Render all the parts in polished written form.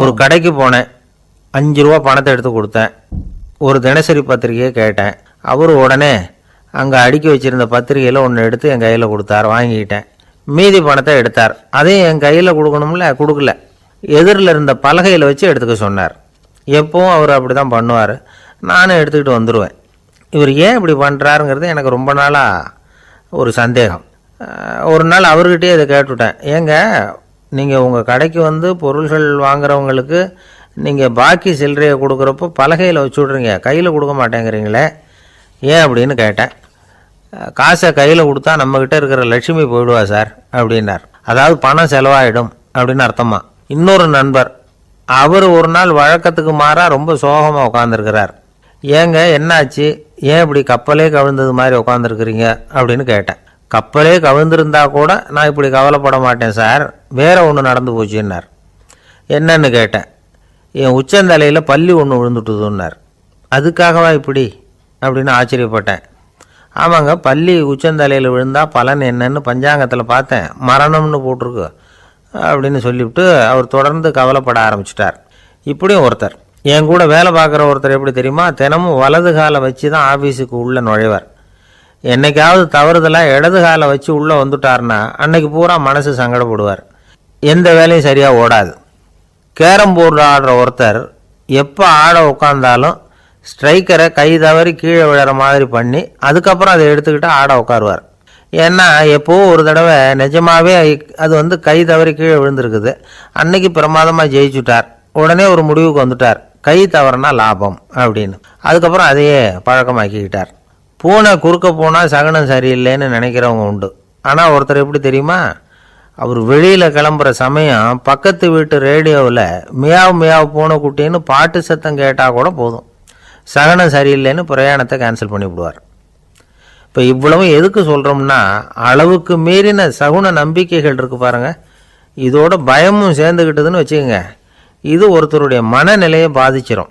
ஒரு கடைக்கு போனேன், 5 ரூபா பணத்தை எடுத்து கொடுத்தேன். ஒரு தினசரி பத்திரிகையை கேட்டேன். அவர் உடனே அங்கே அடுக்கி வச்சுருந்த பத்திரிகையில் ஒன்று எடுத்து என் கையில் கொடுத்தார். வாங்கிக்கிட்டேன். மீதி பணத்தை எடுத்தார். அதையும் என் கையில் கொடுக்கணும்ல, கொடுக்கல. எதிரில் இருந்த பலகையில் வச்சு எடுத்துக்க சொன்னார். எப்பவும் அவர் அப்படி தான் பண்ணுவார். நானும் எடுத்துக்கிட்டு வந்துடுவேன். இவர் ஏன் இப்படி பண்ணுறாருங்கிறது எனக்கு ரொம்ப நாளாக ஒரு சந்தேகம். ஒரு நாள் அவர்கிட்டயே இதை கேட்டுவிட்டேன். ஏங்க, நீங்கள் உங்கள் கடைக்கு வந்து பொருள்கள் வாங்குறவங்களுக்கு நீங்கள் பாக்கி சில்லறையை கொடுக்குறப்போ பலகையில் வச்சு விட்றீங்க, கையில் கொடுக்க மாட்டேங்கிறீங்களே, ஏன் அப்படின்னு கேட்டேன். காசை கையில் கொடுத்தா நம்மக்கிட்ட இருக்கிற லட்சுமி போயிடுவா சார் அப்படின்னார். அதாவது பணம் செலவாயிடும் அப்படின்னு அர்த்தமா. இன்னொரு நண்பர், அவர் ஒரு நாள் வழக்கத்துக்கு மாறாக ரொம்ப சோகமாக உட்காந்துருக்கிறார். ஏங்க என்னாச்சு, ஏன் இப்படி கப்பலே கவிழ்ந்தது மாதிரி உட்காந்துருக்குறீங்க அப்படின்னு கேட்டேன். கப்பலே கவிழ்ந்திருந்தா கூட நான் இப்படி கவலைப்பட மாட்டேன் சார், வேற ஒன்று நடந்து போச்சுன்னார். என்னன்னு கேட்டேன். என் உச்சந்தலையில் பல்லி ஒன்று விழுந்துட்டுதுன்னார். அதுக்காகவா இப்படி அப்படின்னு ஆச்சரியப்பட்டேன். ஆமாங்க, பல்லி உச்சந்தலையில் விழுந்தால் பலன் என்னன்னு பஞ்சாங்கத்தில் பார்த்தேன், மரணம்னு போட்டிருக்கு அப்படின்னு சொல்லிவிட்டு அவர் தொடர்ந்து கவலைப்பட ஆரம்பிச்சிட்டார். இப்படியும் ஒருத்தர், என் கூட வேலை பார்க்குற ஒருத்தர் எப்படி தெரியுமா, தினமும் வலது காலை வச்சு தான் ஆஃபீஸுக்கு உள்ளே நுழைவார். என்னைக்காவது தவறுதலாக இடது காலை வச்சு உள்ளே வந்துட்டார்னா அன்னைக்கு பூரா மனசு சங்கடப்படுவார். எந்த வேலையும் சரியாக ஓடாது. கேரம் போர்டு ஆடுற ஒருத்தர் எப்போ ஆட உட்காந்தாலும் ஸ்ட்ரைக்கரை கை தவறி கீழே விழுற மாதிரி பண்ணி அதுக்கப்புறம் அதை எடுத்துக்கிட்டு ஆட உட்காருவார். ஏன்னா எப்போவோ ஒரு தடவை நிஜமாகவே அது வந்து கை தவறி கீழே விழுந்திருக்குது. அன்னைக்கு பிரமாதமாக ஜெயிச்சுட்டார். உடனே ஒரு முடிவுக்கு வந்துட்டார், கை தவறுனா லாபம் அப்படின்னு. அதுக்கப்புறம் அதையே பழக்கமாக்கிக்கிட்டார். பூனை குறுக்க போனால் சகனம் சரியில்லைன்னு நினைக்கிறவங்க உண்டு. ஆனால் ஒருத்தர் எப்படி தெரியுமா, அவர் வெளியில் கிளம்புற சமயம் பக்கத்து வீட்டு ரேடியோவில் மியாவ் மியாவ் பூனை குட்டின்னு பாட்டு சத்தம் கேட்டால் கூட போதும், சகனம் சரியில்லைன்னு பிரயாணத்தை கேன்சல் பண்ணிவிடுவார். இப்போ இவ்வளவு எதுக்கு சொல்கிறோம்னா, அளவுக்கு மீறின சகுன நம்பிக்கைகள் இருக்குது பாருங்கள், இதோட பயமும் சேர்ந்துக்கிட்டதுன்னு வச்சுக்கோங்க, இது ஒருத்தருடைய மனநிலையை பாதிச்சிடும்.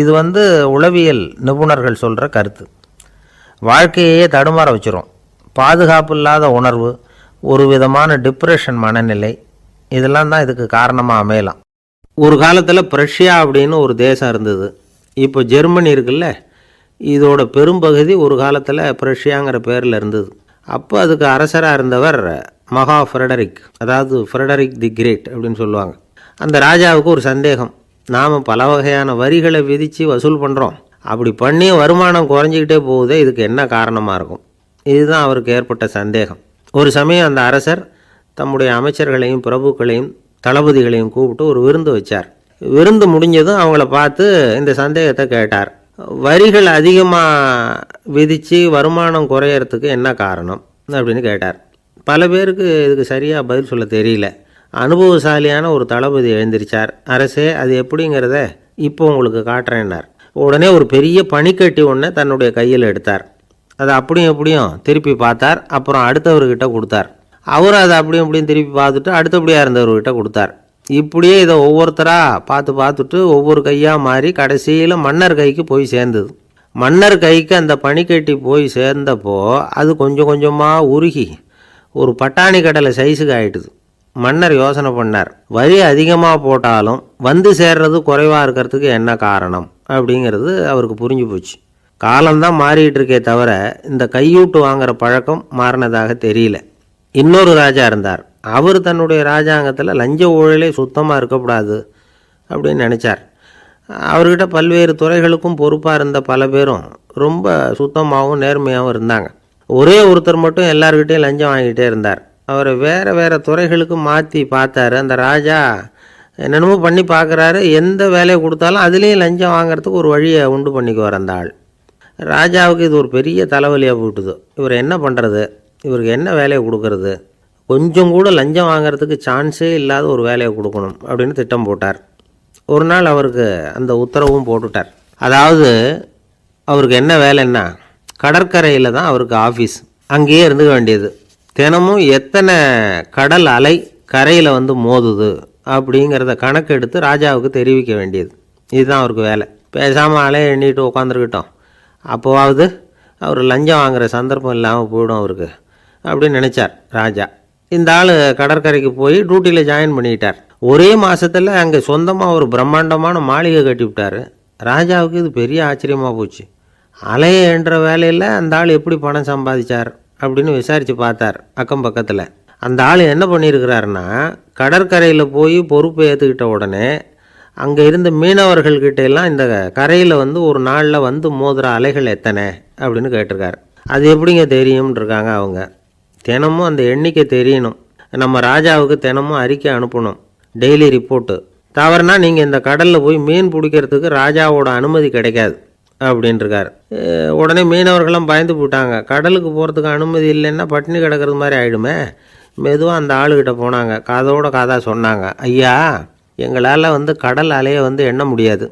இது வந்து உளவியல் நிபுணர்கள் சொல்கிற கருத்து. வாழ்க்கையே தடுமாற வச்சிரும். பாதுகாப்பு இல்லாத உணர்வு, ஒரு விதமான டிப்ரெஷன் மனநிலை, இதெல்லாம் தான் இதுக்கு காரணமாக அமையலாம். ஒரு காலத்தில் பிரஷ்யா அப்படின்னு ஒரு தேசம் இருந்தது. இப்போ ஜெர்மனி இருக்குல்ல, இதோட பெரும்பகுதி ஒரு காலத்தில் பிரஷ்யாங்கிற பேரில் இருந்தது. அப்போ அதுக்கு அரசராக இருந்தவர் மகா ஃப்ரெடரிக், அதாவது ஃப்ரெடரிக் தி கிரேட் அப்படின்னு சொல்லுவாங்க. அந்த ராஜாவுக்கு ஒரு சந்தேகம், நாம் பல வகையான வரிகளை விதித்து வசூல் பண்ணுறோம், அப்படி பண்ணி வருமானம் குறைஞ்சிக்கிட்டே போகுதே, இதுக்கு என்ன காரணமாக இருக்கும்? இதுதான் அவருக்கு ஏற்பட்ட சந்தேகம். ஒரு சமயம் அந்த அரசர் தம்முடைய அமைச்சர்களையும் பிரபுக்களையும் தளபதிகளையும் கூப்பிட்டு ஒரு விருந்து வச்சார். விருந்து முடிஞ்சதும் அவங்கள பார்த்து இந்த சந்தேகத்தை கேட்டார். வரிகள் அதிகமாக விதித்து வருமானம் குறையறதுக்கு என்ன காரணம் அப்படின்னு கேட்டார். பல பேருக்கு இதுக்கு சரியாக பதில் சொல்ல தெரியல. அனுபவசாலியான ஒரு தளபதி எழுந்திருச்சார். அரசே, அது எப்படிங்கிறத இப்போ உங்களுக்கு காட்டுறேன்னார். உடனே ஒரு பெரிய பனிக்கட்டி ஒன்றை தன்னுடைய கையில் எடுத்தார். அதை அப்படியும் எப்படியும் திருப்பி பார்த்தார். அப்புறம் அடுத்தவர்கிட்ட கொடுத்தார். அவர் அதை அப்படியும் இப்படியும் திருப்பி பார்த்துட்டு அடுத்தபடியாக இருந்தவர்கிட்ட கொடுத்தார். இப்படியே இதை ஒவ்வொருத்தராக பார்த்துட்டு ஒவ்வொரு கையாக மாறி கடைசியில் மன்னர் கைக்கு போய் சேர்ந்தது. மன்னர் கைக்கு அந்த பனிக்கட்டி போய் சேர்ந்தப்போ அது கொஞ்சம் கொஞ்சமாக உருகி ஒரு பட்டாணி கடலை சைஸுக்கு ஆகிட்டுது. மன்னர் யோசனை பண்ணார், வரி அதிகமாக போட்டாலும் வந்து சேர்றது குறைவாக இருக்கிறதுக்கு என்ன காரணம் அப்படிங்கிறது அவருக்கு புரிஞ்சு போச்சு. காலம்தான் மாறிட்டு இருக்கே தவிர இந்த கையூட்டு வாங்குற பழக்கம் மாறினதாக தெரியல. இன்னொரு ராஜா இருந்தார். அவர் தன்னுடைய ராஜாங்கத்தில் லஞ்ச ஊழலே சுத்தமாக இருக்கக்கூடாது அப்படின்னு நினச்சார். அவர்கிட்ட பல்வேறு துறைகளுக்கும் பொறுப்பாக இருந்த பல பேரும் ரொம்ப சுத்தமாகவும் நேர்மையாகவும் இருந்தாங்க. ஒரே ஒருத்தர் மட்டும் எல்லார்கிட்டையும் லஞ்சம் வாங்கிட்டே இருந்தார். அவரை வேறு வேறு துறைகளுக்கு மாற்றி பார்த்தாரு. அந்த ராஜா என்னென்னமோ பண்ணி பார்க்குறாரு. எந்த வேலையை கொடுத்தாலும் அதுலேயும் லஞ்சம் வாங்கிறதுக்கு ஒரு வழியை உண்டு பண்ணிக்குவார் அந்த ஆள். ராஜாவுக்கு இது ஒரு பெரிய தலைவலியாக போட்டுது. இவர் என்ன பண்ணுறது, இவருக்கு என்ன வேலையை கொடுக்கறது, கொஞ்சம் கூட லஞ்சம் வாங்கிறதுக்கு சான்ஸே இல்லாத ஒரு வேலையை கொடுக்கணும் அப்படின்னு திட்டம் போட்டார். ஒரு நாள் அவருக்கு அந்த உத்தரவும் போட்டுட்டார். அதாவது அவருக்கு என்ன வேலைன்னா, கடற்கரையில் தான் அவருக்கு ஆஃபீஸ், அங்கேயே இருந்துக்க வேண்டியது. தினமும் எத்தனை கடல் அலை கரையில் வந்து மோதுது அப்படிங்கிறத கணக்கெடுத்து ராஜாவுக்கு தெரிவிக்க வேண்டியது. இதுதான் அவருக்கு வேலை. பேசாமல் அலையை எண்ணிட்டு உட்காந்துருக்கட்டும், அப்போவாவது அவர் லஞ்சம் வாங்குகிற சந்தர்ப்பம் இல்லாமல் போயிடும் அவருக்கு அப்படின்னு நினச்சார் ராஜா. இந்த ஆள் கடற்கரைக்கு போய் டியூட்டியில் ஜாயின் பண்ணிக்கிட்டார். ஒரே மாதத்தில் அங்கே சொந்தமாக ஒரு பிரம்மாண்டமான மாளிகை கட்டிவிட்டார். ராஜாவுக்கு இது பெரிய ஆச்சரியமாக போச்சு. அலைய என்ற வேலையில் அந்த ஆள் எப்படி பணம் சம்பாதிச்சார் அப்படின்னு விசாரித்து பார்த்தார் அக்கம் பக்கத்தில். அந்த ஆள் என்ன பண்ணியிருக்கிறாருன்னா, கடற்கரையில் போய் பொறுப்பை ஏற்றுக்கிட்ட உடனே அங்கே இருந்த மீனவர்கள்கிட்ட எல்லாம் இந்த கரையில் ஒரு நாளில் மோதுகிற அலைகள் எத்தனை அப்படின்னு கேட்டிருக்காரு. அது எப்படிங்க தெரியும்னு இருக்காங்க அவங்க. தினமும் அந்த எண்ணிக்கை தெரியணும். நம்ம ராஜாவுக்கு தினமும் அறிக்கை அனுப்பணும், டெய்லி ரிப்போர்ட்டு. தவறுனா நீங்கள் இந்த கடலில் போய் மீன் பிடிக்கிறதுக்கு ராஜாவோட அனுமதி கிடைக்காது அப்படின்ட்டுருக்காரு. உடனே மீனவர்களும் பயந்து போட்டாங்க. கடலுக்கு போகிறதுக்கு அனுமதி இல்லைன்னா பட்டினி கிடக்கிறது மாதிரி ஆகிடுமே. மெதுவாக அந்த ஆளுகிட்ட போனாங்க, காதோட காதாக சொன்னாங்க, ஐயா எங்களால் கடல் அலையை எண்ண முடியாது.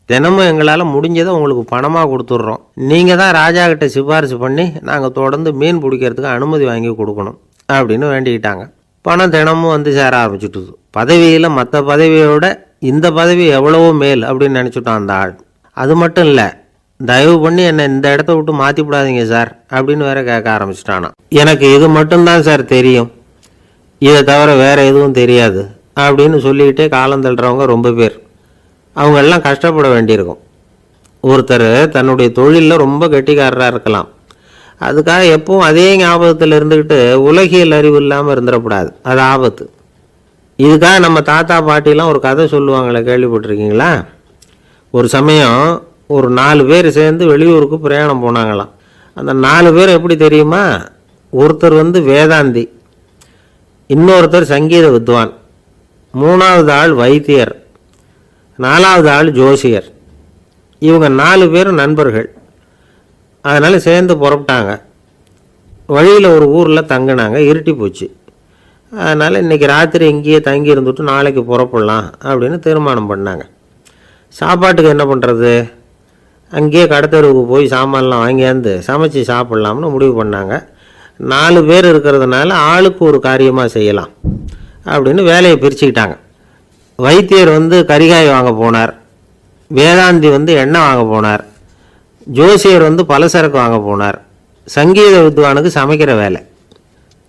தினமும் எங்களால் முடிஞ்சதை உங்களுக்கு பணமாக கொடுத்துட்றோம். நீங்கள் தான் ராஜா கிட்ட சிபாரிசு பண்ணி நாங்கள் தொடர்ந்து மீன் பிடிக்கிறதுக்கு அனுமதி வாங்கி கொடுக்கணும் அப்படின்னு வேண்டிக்கிட்டாங்க. பணம் தினமும் சேர ஆரம்பிச்சுட்டுது. பதவியில் மற்ற பதவியோட இந்த பதவி எவ்வளவோ மேல் அப்படின்னு நினச்சிட்டான் அந்த ஆள். அது மட்டும் இல்லை, தயவு பண்ணி என்னை இந்த இடத்த விட்டு மாற்றி விடாதீங்க சார் அப்படின்னு வேற கேட்க ஆரம்பிச்சிட்டானா. எனக்கு இது மட்டும்தான் சார் தெரியும், இதை தவிர வேற எதுவும் தெரியாது அப்படின்னு சொல்லிக்கிட்டே காலம் தள்ளுறவங்க ரொம்ப பேர். அவங்கெல்லாம் கஷ்டப்பட வேண்டியிருக்கும். ஒருத்தர் தன்னுடைய தொழிலில் ரொம்ப கெட்டிக்காரராக இருக்கலாம். அதுக்காக எப்பவும் அதே ஞாபகத்தில் இருந்துக்கிட்டு உலகியல் அறிவு இல்லாமல் இருந்துடக்கூடாது, அது ஆபத்து. இதுக்காக நம்ம தாத்தா பாட்டிலாம் ஒரு கதை சொல்லுவாங்களே, கேள்விப்பட்டிருக்கீங்களா? ஒரு சமயம் ஒரு 4 பேர் சேர்ந்து வெளியூருக்கு பிரயாணம் போனாங்களாம். அந்த 4 பேர் எப்படி தெரியுமா? ஒருத்தர் வேதாந்தி, இன்னொருத்தர் சங்கீத வித்வான், 3வது ஆள் வைத்தியர், 4வது ஆள் ஜோசியர். இவங்க 4 பேரும் நண்பர்கள். அதனால் சேர்ந்து புறப்பட்டாங்க. வழியில் ஒரு ஊரில் தங்கினாங்க. இருட்டி போச்சு. அதனால் இன்றைக்கி ராத்திரி இங்கேயே தங்கி இருந்துட்டு நாளைக்கு புறப்படலாம் அப்படின்னு தீர்மானம் பண்ணாங்க. சாப்பாட்டுக்கு என்ன பண்ணுறது? அங்கேயே கடத்தெருவுக்கு போய் சாமான்லாம் வாங்கியாந்து சமைச்சு சாப்பிட்லாம்னு முடிவு பண்ணாங்க. 4 பேர் இருக்கிறதுனால ஆளுக்கு ஒரு காரியமாக செய்யலாம் அப்படின்னு வேலையை பிரிச்சுக்கிட்டாங்க. வைத்தியர் கரிகாய் வாங்க போனார், வேதாந்தி எண்ணெய் வாங்க போனார், ஜோசியர் பலசரக்கு வாங்க போனார், சங்கீத வித்வானுக்கு சமைக்கிற வேலை.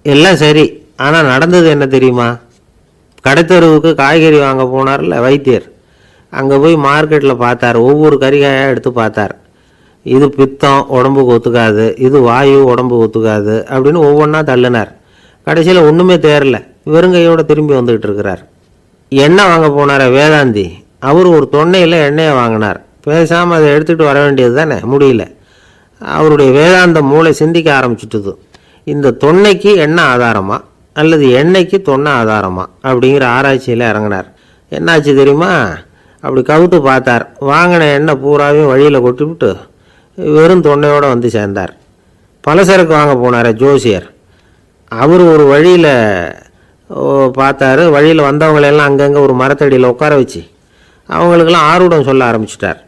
எல்லாம் சரி, ஆனால் நடந்தது என்ன தெரியுமா? கடத்தெருவுக்கு காய்கறி வாங்க போனார்ல வைத்தியர், அங்கே போய் மார்க்கெட்டில் பார்த்தார். ஒவ்வொரு கறிகாயாக எடுத்து பார்த்தார். இது பித்தம், உடம்புக்கு ஒத்துக்காது, இது வாயு, உடம்புக்கு ஒத்துக்காது அப்படின்னு ஒவ்வொன்றா தள்ளினார். கடைசியில் ஒன்றுமே தேரல, வெறுங்கையோடு திரும்பி வந்துக்கிட்டு இருக்கிறார். எண்ணெய் வாங்க போனார் வேதாந்தி, அவர் ஒரு தொன்னையில் எண்ணெயை வாங்கினார். பேசாமல் அதை எடுத்துகிட்டு வர வேண்டியது தானே, முடியல. அவருடைய வேதாந்த மூளை சிந்திக்க ஆரம்பிச்சுட்டுது. இந்த தொன்னைக்கு எண்ணெய் ஆதாரமா அல்லது எண்ணெய்க்கு தொன்னை ஆதாரமா அப்படிங்கிற ஆராய்ச்சியில் இறங்கினார். என்னாச்சு தெரியுமா? அப்படி கவுத்து பார்த்தார். வாங்கின எண்ணெய் பூராவையும் வழியில் கொட்டிவிட்டு வெறும் தொன்னையோடு சேர்ந்தார். பலசரக்கு வாங்க போனார் ஜோசியர். அவர் ஒரு வழியில் பார்த்தாரு. வழியில் வந்தவங்களெல்லாம் அங்கங்கே ஒரு மரத்தடியில் உட்கார வச்சு அவங்களுக்கெல்லாம் ஆர்வம் சொல்ல ஆரம்பிச்சிட்டார்.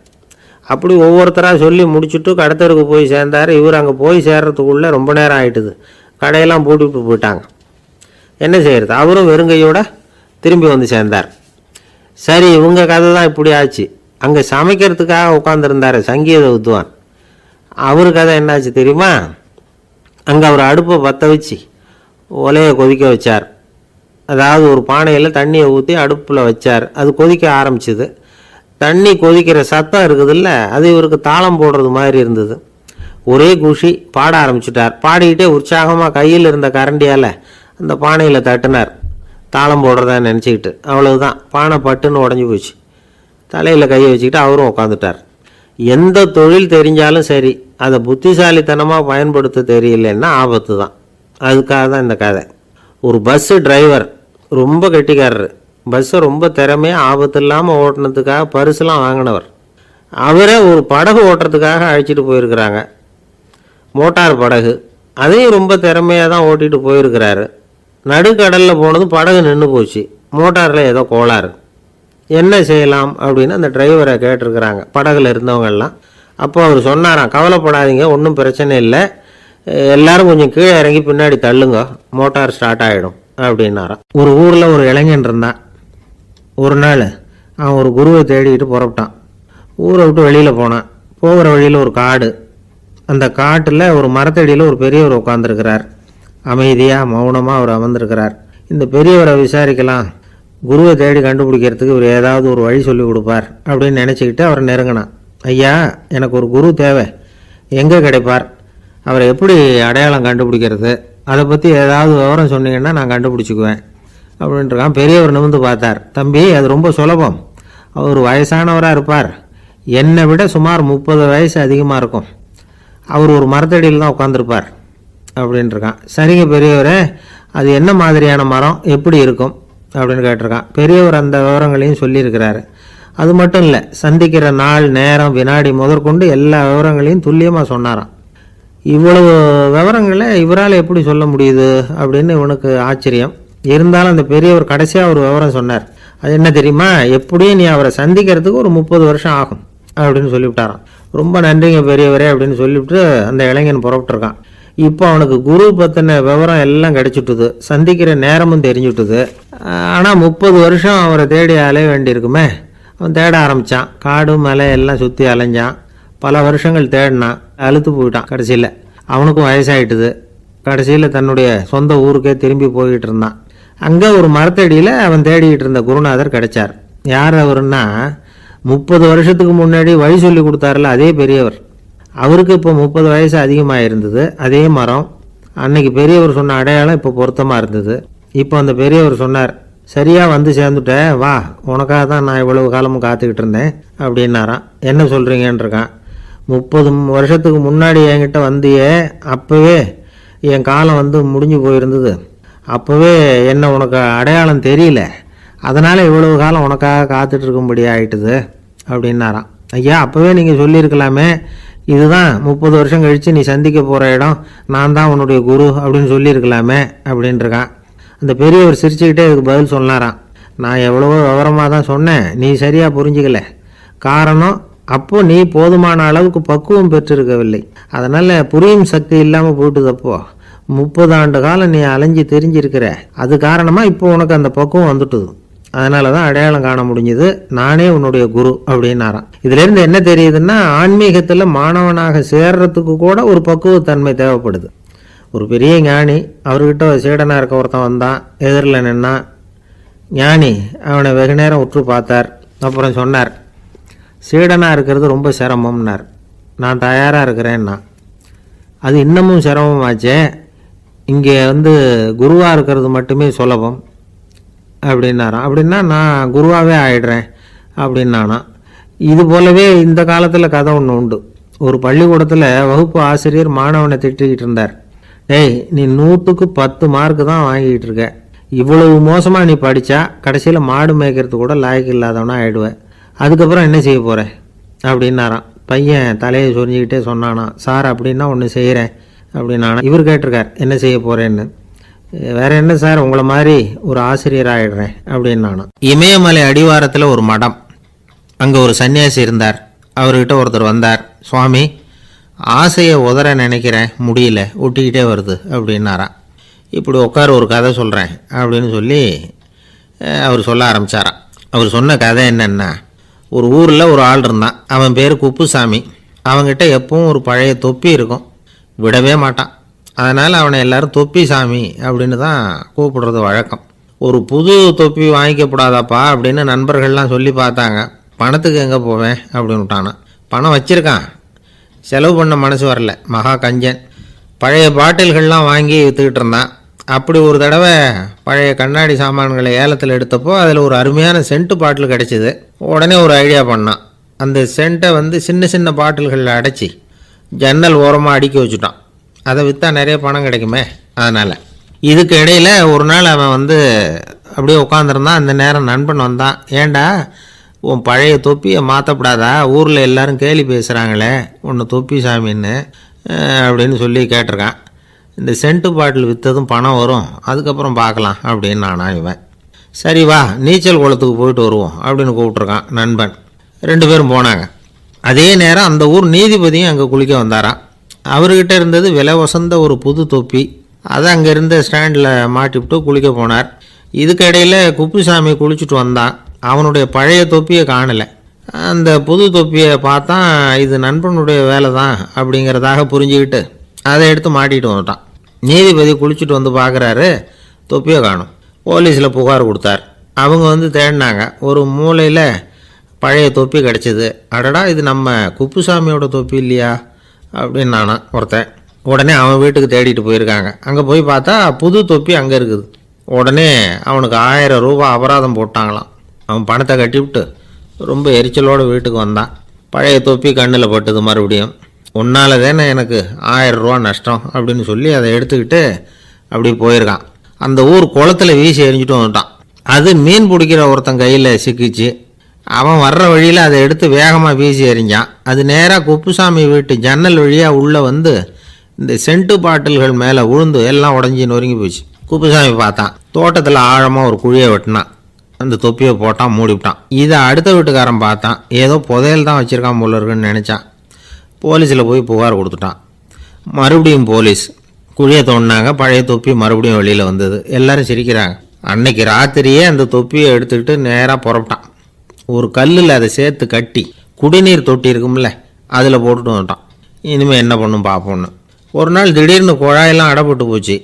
அப்படி ஒவ்வொருத்தராக சொல்லி முடிச்சுட்டு கடத்தருக்கு போய் சேர்ந்தார். இவர் அங்கே போய் சேர்றதுக்குள்ளே ரொம்ப நேரம் ஆகிட்டுது. கடையெல்லாம் பூட்டிவிட்டு போயிட்டாங்க. என்ன செய்கிறது? அவரும் வெறுங்கையோடு திரும்பி சேர்ந்தார். சரி, இவங்க கதை தான் இப்படி ஆச்சு. அங்கே சமைக்கிறதுக்காக உட்காந்துருந்தார் சங்கீத வித்வான். அவர் கதை என்னாச்சு தெரியுமா? அங்கே அவர் அடுப்பை பற்ற வச்சு ஒலையை கொதிக்க வச்சார். அதாவது ஒரு பானையில் தண்ணியை ஊற்றி அடுப்பில் வச்சார். அது கொதிக்க ஆரம்பிச்சிது. தண்ணி கொதிக்கிற சத்தம் இருக்குதுல்ல, அது இவருக்கு தாளம் போடுறது மாதிரி இருந்தது. ஒரே குஷி, பாட ஆரம்பிச்சிட்டார். பாடிக்கிட்டே உற்சாகமாக கையில் இருந்த கரண்டியால் அந்த பானையில் தட்டினார், தாளம் போடுறதா நினச்சிக்கிட்டு. அவ்வளவுதான், பானை பட்டுன்னு உடஞ்சி போச்சு. தலையில் கையை வச்சுக்கிட்டு அவரும் உட்காந்துட்டார். எந்த தொழில் தெரிஞ்சாலும் சரி, அதை புத்திசாலித்தனமாக பயன்படுத்த தெரியலன்னா ஆபத்து தான். அதுக்காக தான் இந்த கதை. ஒரு பஸ்ஸு டிரைவர் ரொம்ப கெட்டிக்காரர். பஸ்ஸை ரொம்ப திறமையாக ஆபத்து இல்லாமல் ஓட்டினதுக்காக பரிசுலாம் வாங்கினவர். அவரே ஒரு படகு ஓட்டுறதுக்காக அழைச்சிட்டு போயிருக்கிறாங்க, மோட்டார் படகு. அதையும் ரொம்ப திறமையாக தான் ஓட்டிகிட்டு போயிருக்கிறாரு. நடுக்கடலில் போனதும் படகு நின்று போச்சு. மோட்டாரில் ஏதோ கோளாறு. என்ன செய்யலாம் அப்படின்னு அந்த டிரைவரை கேட்டிருக்கிறாங்க படகுல இருந்தவங்கெல்லாம். அப்போ அவர் சொன்னாராம், கவலைப்படாதீங்க, ஒன்றும் பிரச்சனை இல்லை, எல்லாரும் கொஞ்சம் கீழே இறங்கி பின்னாடி தள்ளுங்க, மோட்டார் ஸ்டார்ட் ஆகிடும் அப்படின்னாராம். ஒரு ஊரில் ஒரு இளைஞன் இருந்தான். ஒரு நாள் அவன் ஒரு குருவை தேடிக்கிட்டு புறப்பட்டான். ஊரை விட்டு வெளியில் போனான். போகிற வழியில் ஒரு காடு. அந்த காட்டில் ஒரு மரத்தடியில் ஒரு பெரியவர் உட்காந்துருக்கிறார். அமைதியாக மௌனமாக அவர் அமர்ந்திருக்கிறார். இந்த பெரியவரை விசாரிக்கலாம், குருவை தேடி கண்டுபிடிக்கிறதுக்கு இவர் ஏதாவது ஒரு வழி சொல்லி கொடுப்பார் அப்படின்னு நினச்சிக்கிட்டு அவரை நெருங்கினான். ஐயா, எனக்கு ஒரு குரு தேவை, எங்கே கிடைப்பார், அவரை எப்படி அடையாளம் கண்டுபிடிக்கிறது, அதை பற்றி ஏதாவது விவரம் சொன்னீங்கன்னா நான் கண்டுபிடிச்சிக்குவேன் அப்படின்ட்டுருக்கான். பெரியவர் நிமிர்ந்து பார்த்தார். தம்பி, அது ரொம்ப சுலபம். அவர் வயசானவராக இருப்பார், என்னை விட சுமார் 30 வயசு அதிகமாக இருக்கும். அவர் ஒரு மரத்தடியில் தான் உட்காந்துருப்பார் அப்படின்ட்டுருக்கான். சரிங்க பெரியவரே, அது என்ன மாதிரியான மரம், எப்படி இருக்கும் அப்படின்னு கேட்டிருக்கான். பெரியவர் அந்த விவரங்களையும் சொல்லியிருக்கிறாரு. அது மட்டும் இல்லை, சந்திக்கிற நாள், நேரம், வினாடி முதற்கொண்டு எல்லா விவரங்களையும் துல்லியமாக சொன்னாராம். இவ்வளவு விவரங்களை இவரால் எப்படி சொல்ல முடியுது அப்படின்னு இவனுக்கு ஆச்சரியம். இருந்தாலும் அந்த பெரியவர் கடைசியாக ஒரு விவரம் சொன்னார். அது என்ன தெரியுமா, எப்படியும் நீ அவரை சந்திக்கிறதுக்கு ஒரு 30 வருஷம் ஆகும் அப்படின்னு சொல்லிவிட்டாராம். ரொம்ப நன்றிங்க பெரியவரே அப்படின்னு சொல்லிவிட்டு அந்த இளைஞன் புறப்பட்டுருக்கான். இப்போ அவனுக்கு குரு பற்றின விவரம் எல்லாம் கிடைச்சிட்டுது, சந்திக்கிற நேரமும் தெரிஞ்சுட்டுது. ஆனால் 30 வருஷம் அவரை தேடி அலைய வேண்டியிருக்குமே. அவன் தேட ஆரம்பித்தான். காடு மலை எல்லாம் சுற்றி அலைஞ்சான். பல வருஷங்கள் தேடினான், அழுத்து போயிட்டான். கடைசியில் அவனுக்கும் வயசாகிட்டுது. கடைசியில் தன்னுடைய சொந்த ஊருக்கே திரும்பி போய்கிட்டு இருந்தான். அங்கே ஒரு மரத்தடியில் அவன் தேடிக்கிட்டு இருந்த குருநாதர் கிடைச்சார். யார் அவருன்னா, 30 வருஷத்துக்கு முன்னாடி வழி சொல்லி கொடுத்தாருல அதே பெரியவர். அவருக்கு இப்போ 30 வயசு அதிகமாக இருந்தது. அதே மரம், அன்னைக்கு பெரியவர் சொன்ன அடையாளம் இப்போ பொருத்தமாக இருந்தது. இப்போ அந்த பெரியவர் சொன்னார், சரியாக வந்து சேர்ந்துட்ட, வா, உனக்காக தான் நான் இவ்வளவு காலமும் காத்துக்கிட்டு இருந்தேன் அப்படின்னாராம். என்ன சொல்கிறீங்கன்றிருக்கான். 30 வருஷத்துக்கு முன்னாடி என்கிட்ட வந்தியே, அப்போவே என் காலம் வந்து முடிஞ்சு போயிருந்தது. அப்போவே என்ன உனக்கு அடையாளம் தெரியல, அதனால் இவ்வளவு காலம் உனக்காக காத்துட்டு இருக்கும்படி ஆயிட்டுது அப்படின்னாராம். ஐயா, அப்போவே நீங்கள் சொல்லியிருக்கலாமே, இதுதான் 30 வருஷம் கழித்து நீ சந்திக்க போகிற இடம், நான் தான் உன்னுடைய குரு அப்படின்னு சொல்லியிருக்கலாமே அப்படின்ட்டுருக்கான். அந்த பெரியவர் சிரிச்சுக்கிட்டே இதுக்கு பதில் சொன்னாராம். நான் எவ்வளவோ விவரமாக தான் சொன்னேன், நீ சரியாக புரிஞ்சிக்கல. காரணம், அப்போ நீ போதுமான அளவுக்கு பக்குவம் பெற்றிருக்கவில்லை, அதனால் புரியும் சக்தி இல்லாமல் போயிட்டுதப்போ 30 ஆண்டு காலம் நீ அலைஞ்சி தெரிஞ்சிருக்கிற. அது காரணமாக இப்போ உனக்கு அந்த பக்குவம் வந்துட்டுது, அதனால தான் அடையாளம் காண முடிஞ்சுது, நானே உன்னுடைய குரு அப்படின்னாராம். இதுலேருந்து என்ன தெரியுதுன்னா, ஆன்மீகத்தில் மாணவனாக சேர்றதுக்கு கூட ஒரு பக்குவத்தன்மை தேவைப்படுது. ஒரு பெரிய ஞானி, அவர்கிட்ட சீடனாக இருக்க ஒருத்தன் வந்தான், எதிரில் நின்னான். ஞானி அவனை வெகு நேரம் உற்று பார்த்தார். அப்புறம் சொன்னார், சீடனாக இருக்கிறது ரொம்ப சிரமம்னார். நான் தயாராக இருக்கிறேன்னா. அது இன்னமும் சிரமமாச்சே, இங்கே வந்து குருவாக இருக்கிறது மட்டுமே சுலபம் அப்படின்னாராம். அப்படின்னா நான் குருவாகவே ஆயிடுறேன் அப்படின்னானா. இது போலவே இந்த காலத்தில் கதை ஒன்று உண்டு. ஒரு பள்ளிக்கூடத்தில் வகுப்பு ஆசிரியர் மாணவனை திட்டிக்கிட்டு இருந்தார். டேய், நீ 100க்கு 10 மார்க்கு தான் வாங்கிக்கிட்டு இருக்க, இவ்வளவு மோசமாக நீ படித்தா கடைசியில் மாடு மேய்க்கிறது கூட லாய்க்கு இல்லாதவனா ஆயிடுவேன், அதுக்கப்புறம் என்ன செய்ய போகிற அப்படின்னாராம். பையன் தலையை சொரிஞ்சிக்கிட்டே சொன்னானா, சார் அப்படின்னா ஒன்று செய்கிறேன் அப்படின்னானா. இவர் கேட்டிருக்கார், என்ன செய்ய போகிறேன்னு. வேற என்ன சார், உங்களை மாதிரி ஒரு ஆசிரியர் ஆகிடுறேன் அப்படின்னானா. இமயமலை அடிவாரத்தில் ஒரு மடம், அங்கே ஒரு சன்னியாசி இருந்தார். அவர்கிட்ட ஒருத்தர் வந்தார். சுவாமி, ஆசையை உதற நினைக்கிறேன், முடியல, ஒட்டிக்கிட்டே வருது அப்படின்னாராம். இப்படி உட்கார, ஒரு கதை சொல்கிறேன் அப்படின்னு சொல்லி அவர் சொல்ல ஆரம்பித்தாராம். அவர் சொன்ன கதை என்னென்னா, ஒரு ஊரில் ஒரு ஆள் இருந்தான். அவன் பேர் குப்புசாமி. அவன்கிட்ட எப்பவும் ஒரு பழைய தொப்பி இருக்கும், விடவே மாட்டான். அதனால் அவனை எல்லாரும் தொப்பி சாமி அப்படின்னு தான் கூப்பிடுறது வழக்கம். ஒரு புது தொப்பி வாங்கிக்கப்படாதாப்பா அப்படின்னு நண்பர்கள்லாம் சொல்லி பார்த்தாங்க. பணத்துக்கு எங்கே போவேன் அப்படின்னு விட்டானா. பணம் வச்சுருக்கான், செலவு பண்ண மனசு வரல, மகா கஞ்சன். பழைய பாட்டில்கள்லாம் வாங்கி விற்றுக்கிட்டு இருந்தான். அப்படி ஒரு தடவை பழைய கண்ணாடி சாமான்களை ஏலத்தில் எடுத்தப்போ அதில் ஒரு அருமையான சென்ட்டு பாட்டில் கிடச்சிது. உடனே ஒரு ஐடியா பண்ணான். அந்த சென்ட்டை வந்து சின்ன சின்ன பாட்டில்களில் அடைச்சி ஜன்னல் ஓரமாக அடுக்கி வச்சுட்டான். அதை விற்றா நிறைய பணம் கிடைக்குமே, அதனால். இதுக்கு இடையில் ஒரு நாள் அவன் வந்து அப்படியே உட்காந்துருந்தான். அந்த நேரம் நண்பன் வந்தான். ஏண்டா, உன் பழைய தொப்பியை மாற்றப்படாதா, ஊரில் எல்லோரும் கேலி பேசுகிறாங்களே ஒன்று தொப்பி சாமின்னு அப்படின்னு சொல்லி கேட்டிருக்கான். இந்த சென்ட்டு பாட்டில் விற்றதும் பணம் வரும், அதுக்கப்புறம் பார்க்கலாம் அப்படின்னு நானா. இவன் சரி வா, நீச்சல் குளத்துக்கு போயிட்டு வருவோம் அப்படின்னு கூப்பிட்ருக்கான் நண்பன். 2 பேரும் போனாங்க. அதே நேரம் அந்த ஊர் நீதிபதியும் அங்கே குளிக்க வந்தாராம். அவர்கிட்ட இருந்தது விலை வசந்த ஒரு புது தொப்பி. அதை அங்கே இருந்த ஸ்டாண்டில் மாட்டிவிட்டு குளிக்க போனார். இதுக்கு இடையில் குப்புசாமி குளிச்சுட்டு வந்தான். அவனுடைய பழைய தொப்பியை காணலை. அந்த புது தொப்பியை பார்த்தா இது நண்பனுடைய வேலை தான் அப்படிங்கிறதாக புரிஞ்சுக்கிட்டு அதை எடுத்து மாட்டிகிட்டு வந்துட்டான். நீதிபதி குளிச்சுட்டு வந்து பார்க்குறாரு, தொப்பியை காணும். போலீஸில் புகார் கொடுத்தார். அவங்க வந்து தேடினாங்க. ஒரு மூலையில் பழைய தொப்பி கிடச்சிது. அடடா, இது நம்ம குப்புசாமியோட தொப்பி இல்லையா அப்படின்னு நானும் ஒருத்தன். உடனே அவன் வீட்டுக்கு தேடிட்டு போயிருக்காங்க. அங்கே போய் பார்த்தா புது தொப்பி அங்கே இருக்குது. உடனே அவனுக்கு 1000 ரூபா அபராதம் போட்டாங்களாம். அவன் பணத்தை கட்டிவிட்டு ரொம்ப எரிச்சலோடு வீட்டுக்கு வந்தான். பழைய தொப்பி கண்ணில் பட்டது. மறுபடியும் உன்னால் தானே எனக்கு 1000 ரூபா நஷ்டம் அப்படின்னு சொல்லி அதை எடுத்துக்கிட்டு அப்படி போயிருக்கான். அந்த ஊர் குளத்தில் வீசி எரிஞ்சிட்டு வந்துட்டான். அது மீன் பிடிக்கிற ஒருத்தன் கையில் சிக்கிச்சு. அவன் வர்ற வழியில் அதை எடுத்து வேகமாக வீசி எறிஞ்சான். அது நேராக குப்புசாமி வீட்டு ஜன்னல் வழியாக உள்ளே வந்து இந்த சென்ட்டு பாட்டில்கள் மேலே உழுந்து எல்லாம் உடஞ்சி நொறுங்கி போச்சு. குப்புசாமி பார்த்தான். தோட்டத்தில் ஆழமாக ஒரு குழியை வெட்டினான். அந்த தொப்பியை போட்டான், மூடிவிட்டான். இதை அடுத்த வீட்டுக்காரன் பார்த்தான். ஏதோ புதையல் தான் வச்சுருக்கான் போல இருக்குன்னு நினச்சான். போலீஸில் போய் புகார் கொடுத்துட்டான். மறுபடியும் போலீஸ் குழியை தோண்டினாங்க. பழைய தொப்பி மறுபடியும் வெளியில் வந்தது. எல்லோரும் சிரிக்கிறாங்க. அன்னைக்கு ராத்திரியே அந்த தொப்பியை எடுத்துக்கிட்டு நேராக புறப்பட்டான். ஒரு கல்லில் அதை சேர்த்து கட்டி குடிநீர் தொட்டி இருக்கும்ல, அதில் போட்டுட்டு வந்துட்டான். இனிமேல் என்ன பண்ணும் பார்ப்போன்னு. ஒரு நாள் திடீர்னு குழாயெல்லாம் அடைப்பட்டு போச்சு.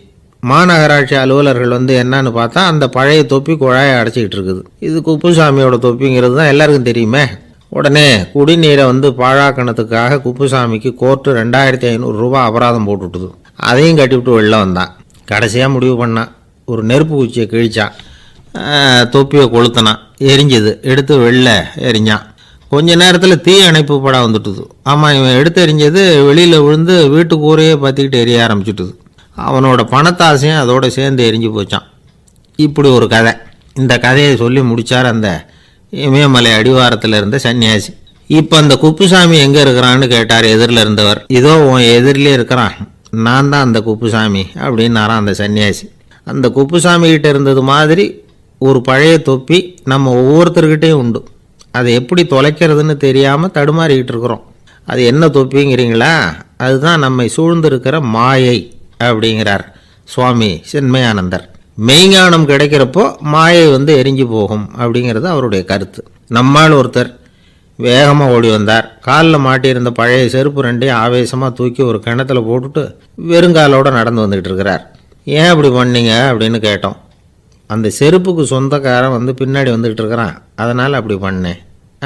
மாநகராட்சி அலுவலர்கள் வந்து என்னன்னு பார்த்தா அந்த பழைய தொப்பி குழாயை அடைச்சிக்கிட்டு இருக்குது. இது குப்புசாமியோட தொப்பிங்கிறது தான் எல்லாருக்கும் தெரியுமே. உடனே குடிநீரை வந்து பாழாக்கணத்துக்காக குப்புசாமிக்கு கோர்ட்டு 2500 ரூபா அபராதம் போட்டுவிட்டுது. அதையும் கட்டிவிட்டு வெளில வந்தான். கடைசியாக முடிவு பண்ணான். ஒரு நெருப்பு குச்சியை கிழிச்சான். தொப்பியை கொளுத்தினான். எரிஞ்சது. எடுத்து வெளில எரிஞ்சான். கொஞ்ச நேரத்தில் தீ அணைப்பு படம் வந்துட்டுது. ஆமாம், இவன் எடுத்து எரிஞ்சது வெளியில் விழுந்து வீட்டு கூரையே பற்றிக்கிட்டு எரிய ஆரம்பிச்சுட்டுது. அவனோட பணத்தாசையும் அதோடு சேர்ந்து எரிஞ்சு போச்சான். இப்படி ஒரு கதை. இந்த கதையை சொல்லி முடித்தார் அந்த இமயமலை அடிவாரத்தில் இருந்த சன்னியாசி. இப்போ அந்த குப்புசாமி எங்கே இருக்கிறான்னு கேட்டார் எதிரில் இருந்தவர். இதோ உன் எதிரிலே இருக்கிறான், நான் தான் அந்த குப்புசாமி அப்படின்னாரான் அந்த சன்னியாசி. அந்த குப்புசாமி கிட்ட இருந்தது மாதிரி ஒரு பழைய தொப்பி நம்ம ஒவ்வொருத்தர்கிட்டையும் உண்டு. அதை எப்படி தொலைக்கிறதுன்னு தெரியாமல் தடுமாறிக்கிட்டு இருக்கிறோம். அது என்ன தொப்பிங்கிறீங்களா? அதுதான் நம்மை சூழ்ந்திருக்கிற மாயை அப்படிங்கிறார் சுவாமி சின்மயானந்தர். மெய்ஞானம் கிடைக்கிறப்போ மாயை வந்து எரிஞ்சு போகும் அப்படிங்கிறது அவருடைய கருத்து. நம்மால் ஒருத்தர் வேகமாக ஓடி வந்தார். காலில் மாட்டியிருந்த பழைய செருப்பு 2ஐயும் ஆவேசமாக தூக்கி ஒரு கிணத்துல போட்டுட்டு வெறுங்காலோடு நடந்து வந்துக்கிட்டு இருக்கிறார். ஏன் அப்படி பண்ணீங்க அப்படின்னு கேட்டோம். அந்த செருப்புக்கு சொந்தக்காரன் வந்து பின்னாடி வந்துக்கிட்டு இருக்கிறான், அதனால் அப்படி பண்ணேன்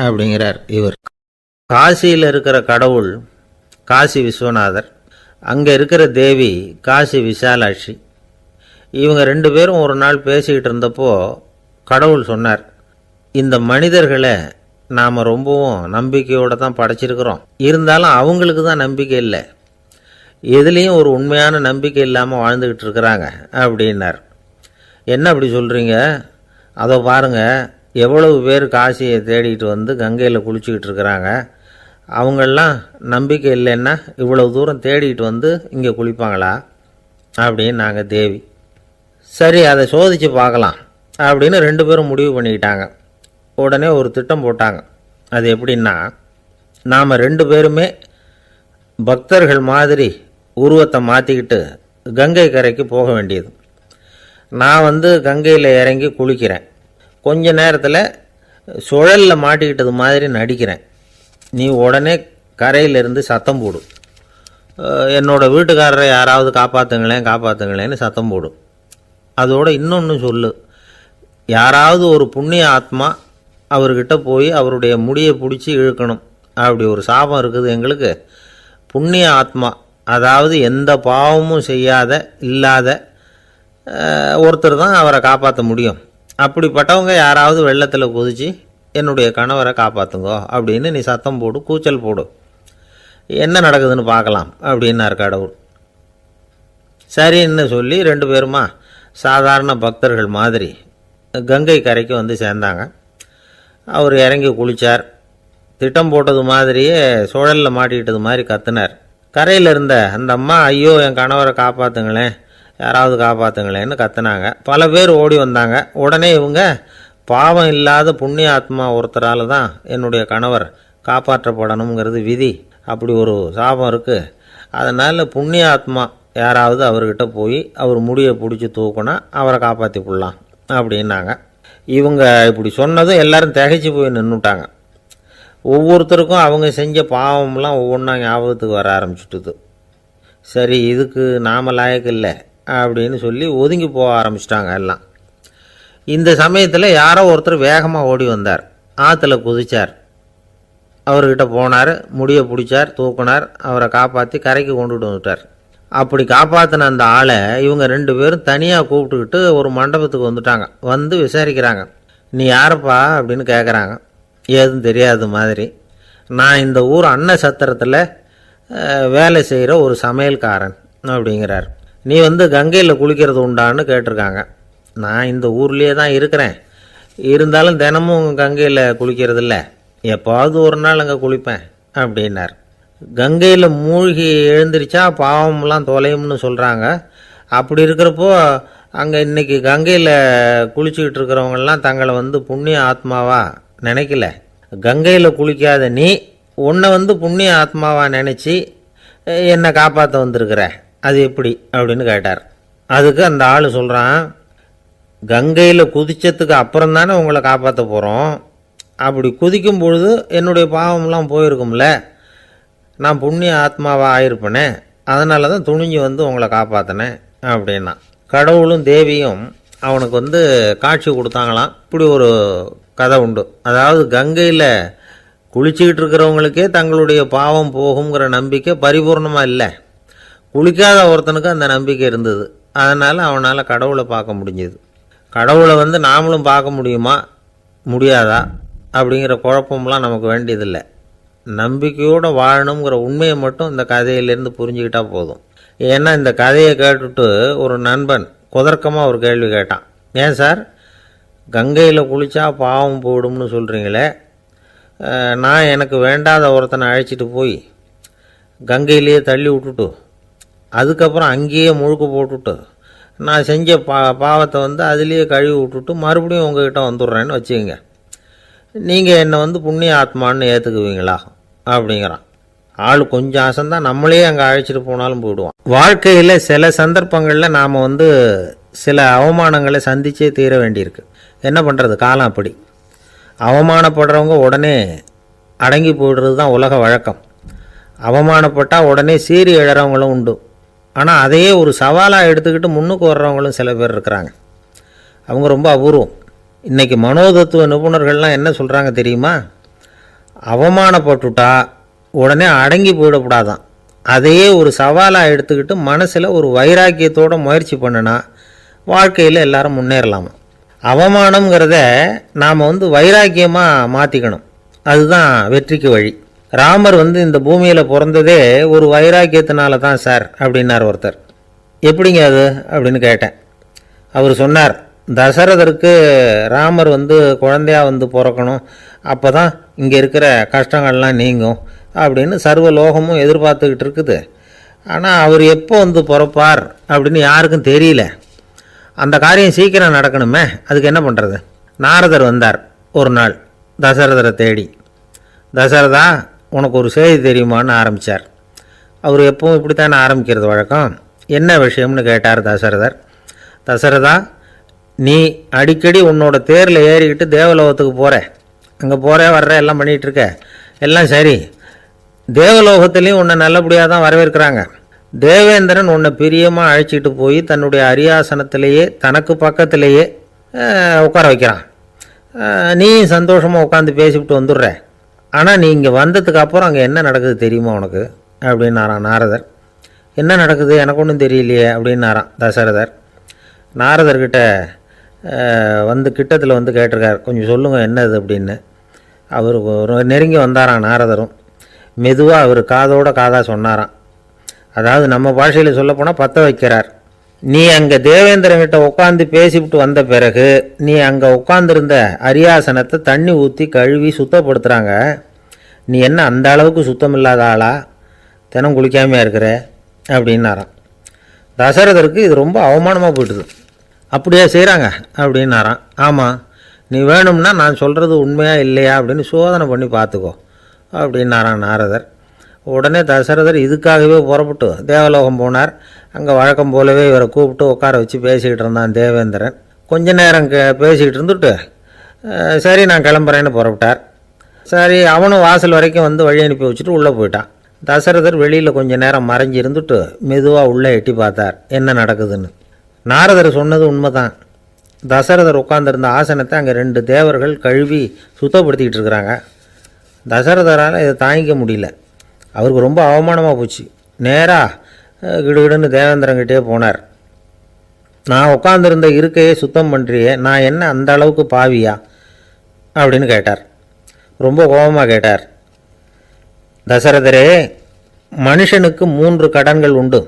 அப்படிங்கிறார் இவர். காசியில் இருக்கிற கடவுள் காசி விஸ்வநாதர், அங்கே இருக்கிற தேவி காசி விசாலாட்சி. இவங்க 2 பேரும் ஒரு நாள் பேசிக்கிட்டு இருந்தப்போ கடவுள் சொன்னார், இந்த மனிதர்களை நாம் ரொம்பவும் நம்பிக்கையோடு தான் படைச்சிருக்கிறோம். இருந்தாலும் அவங்களுக்கு தான் நம்பிக்கை இல்லை, எதுலேயும் ஒரு உண்மையான நம்பிக்கை இல்லாமல் வாழ்ந்துக்கிட்டு இருக்கிறாங்க அப்படின்னார். என்ன அப்படி சொல்கிறீங்க? அதோ பாருங்கள், எவ்வளவு பேர் காசியை தேடிட்டு வந்து கங்கையில் குளிச்சுக்கிட்டு இருக்கிறாங்க. அவங்களெலாம் நம்பிக்கை இல்லைன்னா இவ்வளவு தூரம் தேடிட்டு வந்து இங்கே குளிப்பாங்களா அப்படின்னு நாங்கள் தேவி. சரி, அதை சோதித்து பார்க்கலாம் அப்படின்னு 2 பேரும் முடிவு பண்ணிக்கிட்டாங்க. உடனே ஒரு திட்டம் போட்டாங்க. அது எப்படின்னா, நாம் 2 பேருமே பக்தர்கள் மாதிரி உருவத்தை மாற்றிக்கிட்டு கங்கை கரைக்கு போக வேண்டியது. நான் வந்து கங்கையில் இறங்கி குளிக்கிறேன். கொஞ்ச நேரத்தில் சுழலில் மாட்டிக்கிட்டது மாதிரி நடிக்கிறேன். நீ உடனே கரையிலிருந்து சத்தம் போடும். என்னோடய வீட்டுக்காரரை யாராவது காப்பாற்றுங்களேன்னு சத்தம் போடும். அதோடு இன்னொன்று சொல்லு, யாராவது ஒரு புண்ணிய ஆத்மா அவர்கிட்ட போய் அவருடைய முடியை பிடிச்சி இழுக்கணும். அப்படி ஒரு சாபம் இருக்குது எங்களுக்கு. புண்ணிய ஆத்மா, அதாவது எந்த பாவமும் செய்யாத இல்லாத ஒருத்தர் தான் அவரை காப்பாற்ற முடியும். அப்படிப்பட்டவங்க யாராவது வெள்ளத்தில் குதித்து என்னுடைய கணவரை காப்பாற்றுங்கோ அப்படின்னு நீ சத்தம் போடு, கூச்சல் போடு, என்ன நடக்குதுன்னு பார்க்கலாம் அப்படின்னார் கடவுள். சரின்னு சொல்லி 2 பேருமா சாதாரண பக்தர்கள் மாதிரி கங்கை கரைக்கு வந்து சேர்ந்தாங்க. அவர் இறங்கி குளித்தார். திட்டம் போட்டது மாதிரியே சுழலில் மாட்டிக்கிட்டது மாதிரி கத்துனார். கரையில் இருந்த அந்த அம்மா, ஐயோ என் கணவரை காப்பாற்றுங்களேன், யாராவது காப்பாற்றுங்களேன்னு கத்துனாங்க. பல பேர் ஓடி வந்தாங்க. உடனே இவங்க, பாவம் இல்லாத புண்ணிய ஆத்மா ஒருத்தரால் தான் என்னுடைய கணவர் காப்பாற்றப்படணுங்கிறது விதி, அப்படி ஒரு சாபம் இருக்குது, அதனால் புண்ணிய ஆத்மா யாராவது அவர்கிட்ட போய் அவர் முடியை பிடிச்சி தூக்குனா அவரை காப்பாற்றி கொள்ளலாம் அப்படின்னாங்க. இவங்க இப்படி சொன்னதும் எல்லாரும் திகைச்சு போய் நின்றுட்டாங்க. ஒவ்வொருத்தருக்கும் அவங்க செஞ்ச பாவம்லாம் ஒவ்வொன்றா ஞாபகத்துக்கு வர ஆரம்பிச்சுட்டுது. சரி, இதுக்கு நாம் லாயக்கு இல்லை அப்படின்னு சொல்லி ஒதுங்கி போக ஆரம்பிச்சிட்டாங்க எல்லாம். இந்த சமயத்தில் யாரோ ஒருத்தர் வேகமாக ஓடி வந்தார். ஆற்றுல குதிச்சார். அவர்கிட்ட போனார், முடியை பிடிச்சார், தூக்குனார், அவரை காப்பாற்றி கரைக்கு கொண்டுட்டு வந்துட்டார். அப்படி காப்பாற்றின அந்த ஆளை இவங்க 2 பேரும் தனியாக கூப்பிட்டுக்கிட்டு ஒரு மண்டபத்துக்கு வந்துட்டாங்க. வந்து விசாரிக்கிறாங்க. நீ யாரப்பா அப்படின்னு கேட்குறாங்க. ஏதும் தெரியாத மாதிரி. நான் இந்த ஊர் அன்ன சத்திரத்தில் வேலை செய்கிற ஒரு சமையல்காரன் அப்படிங்கிறார். நீ வந்து கங்கையில் குளிக்கிறது உண்டான்னு கேட்டிருக்காங்க. நான் இந்த ஊர்லேயே தான் இருக்கிறேன், இருந்தாலும் தினமும் கங்கையில் குளிக்கிறது இல்லை, எப்போவாவது ஒரு நாள் அங்கே குளிப்பேன் அப்படின்னார். கங்கையில் மூழ்கி எழுந்திரிச்சா பாவம்லாம் தொலையும்னு சொல்கிறாங்க. அப்படி இருக்கிறப்போ அங்கே இன்றைக்கி கங்கையில் குளிச்சுக்கிட்டு இருக்கிறவங்கெல்லாம் தங்களை வந்து புண்ணிய ஆத்மாவா நினைக்கல. கங்கையில் குளிக்காத நீ உன்னை வந்து புண்ணிய ஆத்மாவா நினச்சி என்னை காப்பாற்ற வந்திருக்கிற, அது எப்படி அப்படின்னு கேட்டார். அதுக்கு அந்த ஆள் சொல்கிறான், கங்கையில் குதிச்சதுக்கு அப்புறம் தானே உங்களை காப்பாற்ற போகிறோம். அப்படி குதிக்கும் பொழுது என்னுடைய பாவம்லாம் போயிருக்கும்ல, நான் புண்ணிய ஆத்மாவாக ஆயிருப்பேனே, அதனால தான் துணிஞ்சு வந்து உங்களை காப்பாற்றினேன் அப்படின்னா. கடவுளும் தேவியும் அவனுக்கு வந்து காட்சி கொடுத்தாங்களாம். இப்படி ஒரு கதை உண்டு. அதாவது கங்கையில் குளிச்சுக்கிட்டு இருக்கிறவங்களுக்கே தங்களுடைய பாவம் போகுங்கிற நம்பிக்கை பரிபூர்ணமாக இல்லை. குளிக்காத ஒருத்தனுக்கு அந்த நம்பிக்கை இருந்தது. அதனால் அவனால் கடவுளை பார்க்க முடிஞ்சது. கடவுளை வந்து நாமளும் பார்க்க முடியுமா முடியாதா அப்படிங்கிற குழப்பம்லாம் நமக்கு வேண்டியதில்லை. நம்பிக்கையோடு வாழணுங்கிற உண்மையை மட்டும் இந்த கதையிலேருந்து புரிஞ்சுக்கிட்டா போதும். ஏன்னா இந்த கதையை கேட்டுட்டு ஒரு நண்பன் குதர்க்கமாக ஒரு கேள்வி கேட்டான். ஏன் சார், கங்கையில் குளித்தா பாவம் போயிடும்னு சொல்கிறீங்களே, நான் எனக்கு வேண்டாத ஒருத்தனை அழைச்சிட்டு போய் கங்கையிலேயே தள்ளி விட்டுட்டு அதுக்கப்புறம் அங்கேயே முழுக்க போட்டுட்டு நான் செஞ்ச பாவத்தை வந்து அதுலேயே கழுவி விட்டுட்டு மறுபடியும் உங்ககிட்ட வந்துடுறேன்னு வச்சுக்கோங்க, நீங்கள் என்னை வந்து புண்ணிய ஆத்மான்னு ஏற்றுக்குவீங்களா அப்படிங்கிறான். ஆள் கொஞ்சம் ஆசைந்தான், நம்மளே அங்கே அழைச்சிட்டு போனாலும் போயிடுவான். வாழ்க்கையில் சில சந்தர்ப்பங்களில் நாம் வந்து சில அவமானங்களை சந்திச்சே தீர வேண்டியிருக்கு. என்ன பண்ணுறது, காலம் அப்படி. அவமானப்படுறவங்க உடனே அடங்கி போய்டுறது தான் உலக வழக்கம். அவமானப்பட்டால் உடனே சீறி எழறவங்களும் உண்டு. ஆனால் அதையே ஒரு சவாலாக எடுத்துக்கிட்டு முன்னுக்கு வர்றவங்களும் சில பேர் இருக்கிறாங்க. அவங்க ரொம்ப அபூர்வம். இன்றைக்கி மனோதத்துவ நிபுணர்கள்லாம் என்ன சொல்கிறாங்க தெரியுமா, அவமானப்பட்டுட்டா உடனே அடங்கி போயிடக்கூடாதான், அதையே ஒரு சவாலாக எடுத்துக்கிட்டு மனசில் ஒரு வைராக்கியத்தோடு முயற்சி பண்ணினா வாழ்க்கையில் எல்லாரும் முன்னேறலாமா. அவமானங்கிறத நாம் வந்து வைராக்கியமாக மாற்றிக்கணும், அதுதான் வெற்றிக்கு வழி. ராமர் வந்து இந்த பூமியில் பிறந்ததே ஒரு வைராக்கியத்தினால தான் சார் அப்படின்னார் ஒருத்தர். எப்படிங்க அது அப்படின்னு கேட்டேன். அவர் சொன்னார், தசரதருக்கு ராமர் வந்து குழந்தையாக வந்து பிறக்கணும், அப்போ தான் இங்கே இருக்கிற கஷ்டங்கள்லாம் நீங்கும் அப்படின்னு சர்வ லோகமும் எதிர்பார்த்துக்கிட்டு இருக்குது. ஆனால் அவர் எப்போ வந்து பிறப்பார் அப்படின்னு யாருக்கும் தெரியல. அந்த காரியம் சீக்கிரம் நடக்கணுமே, அதுக்கு என்ன பண்ணுறது. நாரதர் வந்தார் ஒரு நாள் தசரதரை தேடி. தசரதா, உனக்கு ஒரு செய்தி தெரியுமான்னு ஆரம்பித்தார். அவர் எப்பவும் இப்படித்தானே ஆரம்பிக்கிறது வழக்கம். என்ன விஷயம்னு கேட்டார் தசரதர். தசரதா, நீ அடிக்கடி உன்னோட தேரில் ஏறிக்கிட்டு தேவலோகத்துக்கு போகிற, அங்கே போகிற வர்ற எல்லாம் பண்ணிகிட்ருக்க, எல்லாம் சரி. தேவலோகத்துலேயும் உன்னை நல்லபடியாக தான் வரவேற்கிறாங்க. தேவேந்திரன் உன்னை பிரியமாக அழைச்சிட்டு போய் தன்னுடைய அரியாசனத்திலேயே தனக்கு பக்கத்திலேயே உட்கார வைக்கிறான். நீயும் சந்தோஷமாக உட்காந்து பேசிவிட்டு வந்துடுற. ஆனால் நீ இங்கே வந்ததுக்கு அப்புறம் அங்கே என்ன நடக்குது தெரியுமா உனக்கு அப்படின்னாரான் நாரதர். என்ன நடக்குது எனக்கு ஒன்றும் தெரியலையே அப்படின்னாரான் தசரதர். நாரதர்கிட்ட வந்து கிட்டத்தில் வந்து கேட்டிருக்கார், கொஞ்சம் சொல்லுங்கள் என்னது அப்படின்னு. அவர் நெருங்கி வந்தாரான் நாரதரும். மெதுவாக அவர் காதோட காதாக சொன்னாராம். அதாவது நம்ம பாஷையில் சொல்லப்போனால் பற்ற வைக்கிறார். நீ அங்கே தேவேந்திரங்கிட்ட உட்காந்து பேசிவிட்டு வந்த பிறகு நீ அங்கே உட்காந்துருந்த அரியாசனத்தை தண்ணி ஊற்றி கழுவி சுத்தப்படுத்துகிறாங்க. நீ என்ன அந்த அளவுக்கு சுத்தம் இல்லாத ஆளா, தினம் குளிக்காமையாக இருக்கிற அப்படின்னாராம். தசரதருக்கு இது ரொம்ப அவமானமாக போயிட்டுது. அப்படியே செய்கிறாங்க அப்படின்னாராம். ஆமாம், நீ வேணும்னா நான் சொல்கிறது உண்மையா இல்லையா அப்படின்னு சோதனை பண்ணி பார்த்துக்கோ அப்படின்னாரான் நாரதர். உடனே தசரதர் இதுக்காகவே புறப்பட்டு தேவலோகம் போனார். அங்கே வழக்கம் போலவே இவரை கூப்பிட்டு உட்கார வச்சு பேசிக்கிட்டு இருந்தான் தேவேந்திரன். கொஞ்ச நேரம் பேசிக்கிட்டு இருந்துட்டு சரி நான் கிளம்புறேன்னு புறப்பட்டார். சரி, அவனும் வாசல் வரைக்கும் வந்து வழி அனுப்பி வச்சுட்டு உள்ளே போயிட்டான். தசரதர் வெளியில் கொஞ்ச நேரம் மறைஞ்சி இருந்துட்டு மெதுவாக உள்ளே எட்டி பார்த்தார் என்ன நடக்குதுன்னு. நாரதர் சொன்னது உண்மைதான். தசரதர் உட்கார்ந்திருந்த ஆசனத்தை அங்கே 2 தேவர்கள் கழுவி சுத்தப்படுத்திக்கிட்டு இருக்கிறாங்க. தசரதரால் இதை தாங்கிக்க முடியல. அவருக்கு ரொம்ப அவமானமாக போச்சு. நேராக கிடுகிடுன்னு தேவேந்திரங்கிட்டே போனார். நான் உட்காந்துருந்த இருக்கையை சுத்தம் பண்ணுறியே, நான் என்ன அந்த அளவுக்கு பாவியா அப்படின்னு கேட்டார். ரொம்ப கோபமாக கேட்டார். தசரதரே, மனுஷனுக்கு 3 கடன்கள் உண்டு.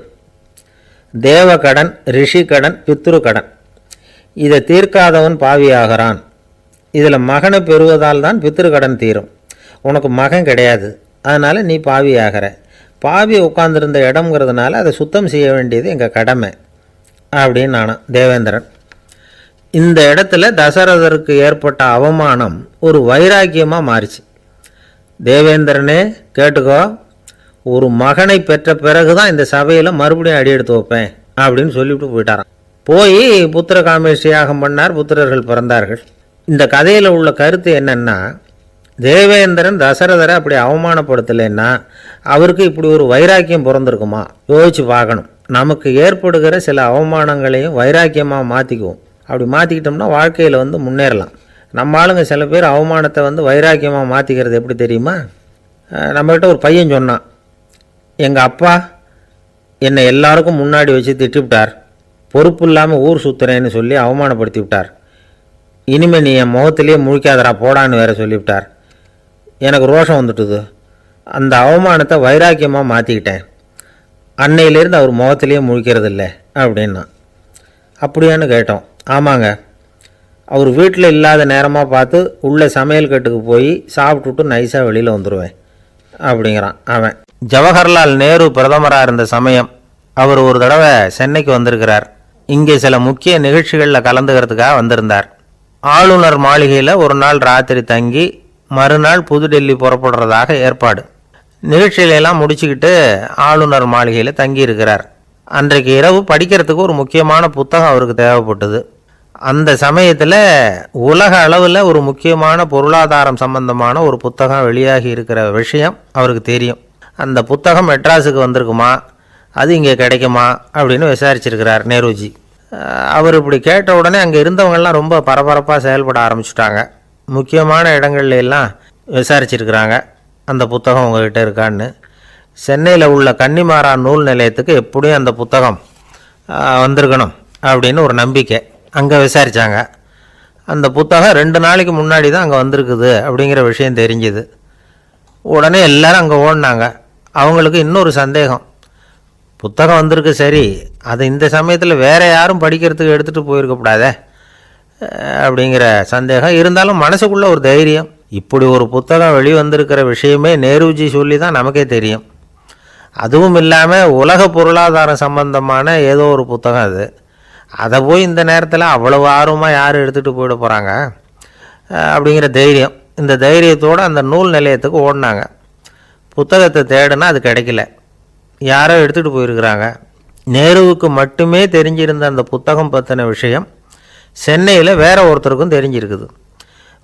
தேவ கடன், ரிஷி கடன், பித்ரு கடன். இதை தீர்க்காதவன் பாவியாகிறான். இதில் மகனை பெறுவதால் தான் பித்ரு கடன் தீரும். உனக்கு மகன் கிடையாது, அதனால் நீ பாவியாகிற. பாவி உட்கார்ந்துருந்த இடம்ங்கிறதுனால அதை சுத்தம் செய்ய வேண்டியது எங்கள் கடமை அப்படின்னு நானும் தேவேந்திரன். இந்த இடத்துல தசரதருக்கு ஏற்பட்ட அவமானம் ஒரு வைராக்கியமாக மாறிச்சு. தேவேந்திரனே கேட்டுக்கோ, ஒரு மகனை பெற்ற பிறகு தான் இந்த சபையில் மறுபடியும் அடி எடுத்து வைப்பேன் அப்படின்னு சொல்லிவிட்டு போயிட்டாரான். போய் புத்திர காமேஷ்டி யாகம் பண்ணார். புத்திரர்கள் பிறந்தார்கள். இந்த கதையில் உள்ள கருத்து என்னென்னா, தேவேந்திரன் தசரதரை அப்படி அவமானப்படுத்தலைன்னா அவருக்கு இப்படி ஒரு வைராக்கியம் பிறந்திருக்குமா? யோசிச்சு பார்க்கணும். நமக்கு ஏற்படுகிற சில அவமானங்களையும் வைராக்கியமாக மாற்றிக்குவோம். அப்படி மாற்றிக்கிட்டோம்னா வாழ்க்கையில் முன்னேறலாம். நம்ம ஆளுங்க சில பேர் அவமானத்தை வைராக்கியமாக மாற்றிக்கிறது எப்படி தெரியுமா? நம்மகிட்ட ஒரு பையன் சொன்னான், எங்கள் அப்பா என்னை எல்லாருக்கும் முன்னாடி வச்சு திட்டிவிட்டார், பொறுப்பு இல்லாமல் ஊர் சுற்றுறேன்னு சொல்லி அவமானப்படுத்தி விட்டார். இனிமேல் நீ என் முகத்திலேயே முழிக்காதரா போடான்னு வேற சொல்லிவிட்டார். எனக்கு ரோஷம் வந்துட்டுது. அந்த அவமானத்தை வைராக்கியமாக மாற்றிக்கிட்டேன். அன்னையிலேருந்து அவர் முகத்திலேயே முழிக்கிறதில்ல அப்படின்னா. அப்படியான்னு கேட்டோம். ஆமாங்க, அவர் வீட்டில் இல்லாத நேரமாக பார்த்து உள்ள சமையல் கட்டுக்கு போய் சாப்பிட்டுட்டு நைஸாக வெளியில் வந்துடுவேன் அப்படிங்கிறான் அவன். ஜவஹர்லால் நேரு பிரதமராக இருந்த சமயம் அவர் ஒரு தடவை சென்னைக்கு வந்திருக்கிறார். இங்கே சில முக்கிய நிகழ்ச்சிகளில் கலந்துக்கிறதுக்காக வந்திருந்தார். ஆளுநர் மாளிகையில் ஒரு நாள் ராத்திரி தங்கி மறுநாள் புதுடெல்லி புறப்படுறதாக ஏற்பாடு. நிகழ்ச்சியிலெல்லாம் முடிச்சுக்கிட்டு ஆளுநர் மாளிகையில் தங்கி இருக்கிறார். அன்றைக்கு இரவு படிக்கிறதுக்கு ஒரு முக்கியமான புத்தகம் அவருக்கு தேவைப்பட்டது. அந்த சமயத்தில் உலக அளவில் ஒரு முக்கியமான பொருளாதாரம் சம்பந்தமான ஒரு புத்தகம் வெளியாகி இருக்கிற விஷயம் அவருக்கு தெரியும். அந்த புத்தகம் மெட்ராஸுக்கு வந்திருக்குமா, அது இங்கே கிடைக்குமா அப்படின்னு விசாரிச்சிருக்கிறார் நேருஜி. அவர் இப்படி கேட்ட உடனே அங்கே இருந்தவங்கெல்லாம் ரொம்ப பரபரப்பாக செயல்பட ஆரம்பிச்சுட்டாங்க. முக்கியமான இடங்கள்ல எல்லாம் விசாரிச்சிருக்கிறாங்க அந்த புத்தகம் உங்ககிட்ட இருக்கான்னு. சென்னையில் உள்ள கன்னிமாரா நூல் நிலையத்துக்கு எப்படியும் அந்த புத்தகம் வந்திருக்கணும் அப்படின்னு ஒரு நம்பிக்கை. அங்கே விசாரித்தாங்க. அந்த புத்தகம் 2 நாளைக்கு முன்னாடி தான் அங்கே வந்திருக்குது அப்படிங்கிற விஷயம் தெரிஞ்சுது. உடனே எல்லோரும் அங்கே ஓடினாங்க. அவங்களுக்கு இன்னொரு சந்தேகம், புத்தகம் வந்திருக்கு சரி, அது இந்த சமயத்தில் வேறு யாரும் படிக்கிறதுக்கு எடுத்துகிட்டு போயிருக்கக்கூடாதே அப்படிங்கிற சந்தேகம் இருந்தாலும் மனசுக்குள்ளே ஒரு தைரியம். இப்படி ஒரு புத்தகம் வெளிவந்திருக்கிற விஷயமே நேருஜி சொல்லி தான் நமக்கே தெரியும். அதுவும் இல்லாமல் உலக பொருளாதாரம் சம்பந்தமான ஏதோ ஒரு புத்தகம் அது. அதை போய் இந்த நேரத்தில் அவ்வளவு ஆர்வமாக யார் எடுத்துகிட்டு போயிட போகிறாங்க அப்படிங்கிற தைரியம். இந்த தைரியத்தோடு அந்த நூல் நிலையத்துக்கு ஓடினாங்க. புத்தகத்தை தேடினா அது கிடைக்கல. யாரோ எடுத்துகிட்டு போயிருக்கிறாங்க. நேருவுக்கு மட்டுமே தெரிஞ்சிருந்த அந்த புத்தகம் பற்றின விஷயம் சென்னையில் வேற ஒருத்தருக்கும் தெரிஞ்சிருக்குது.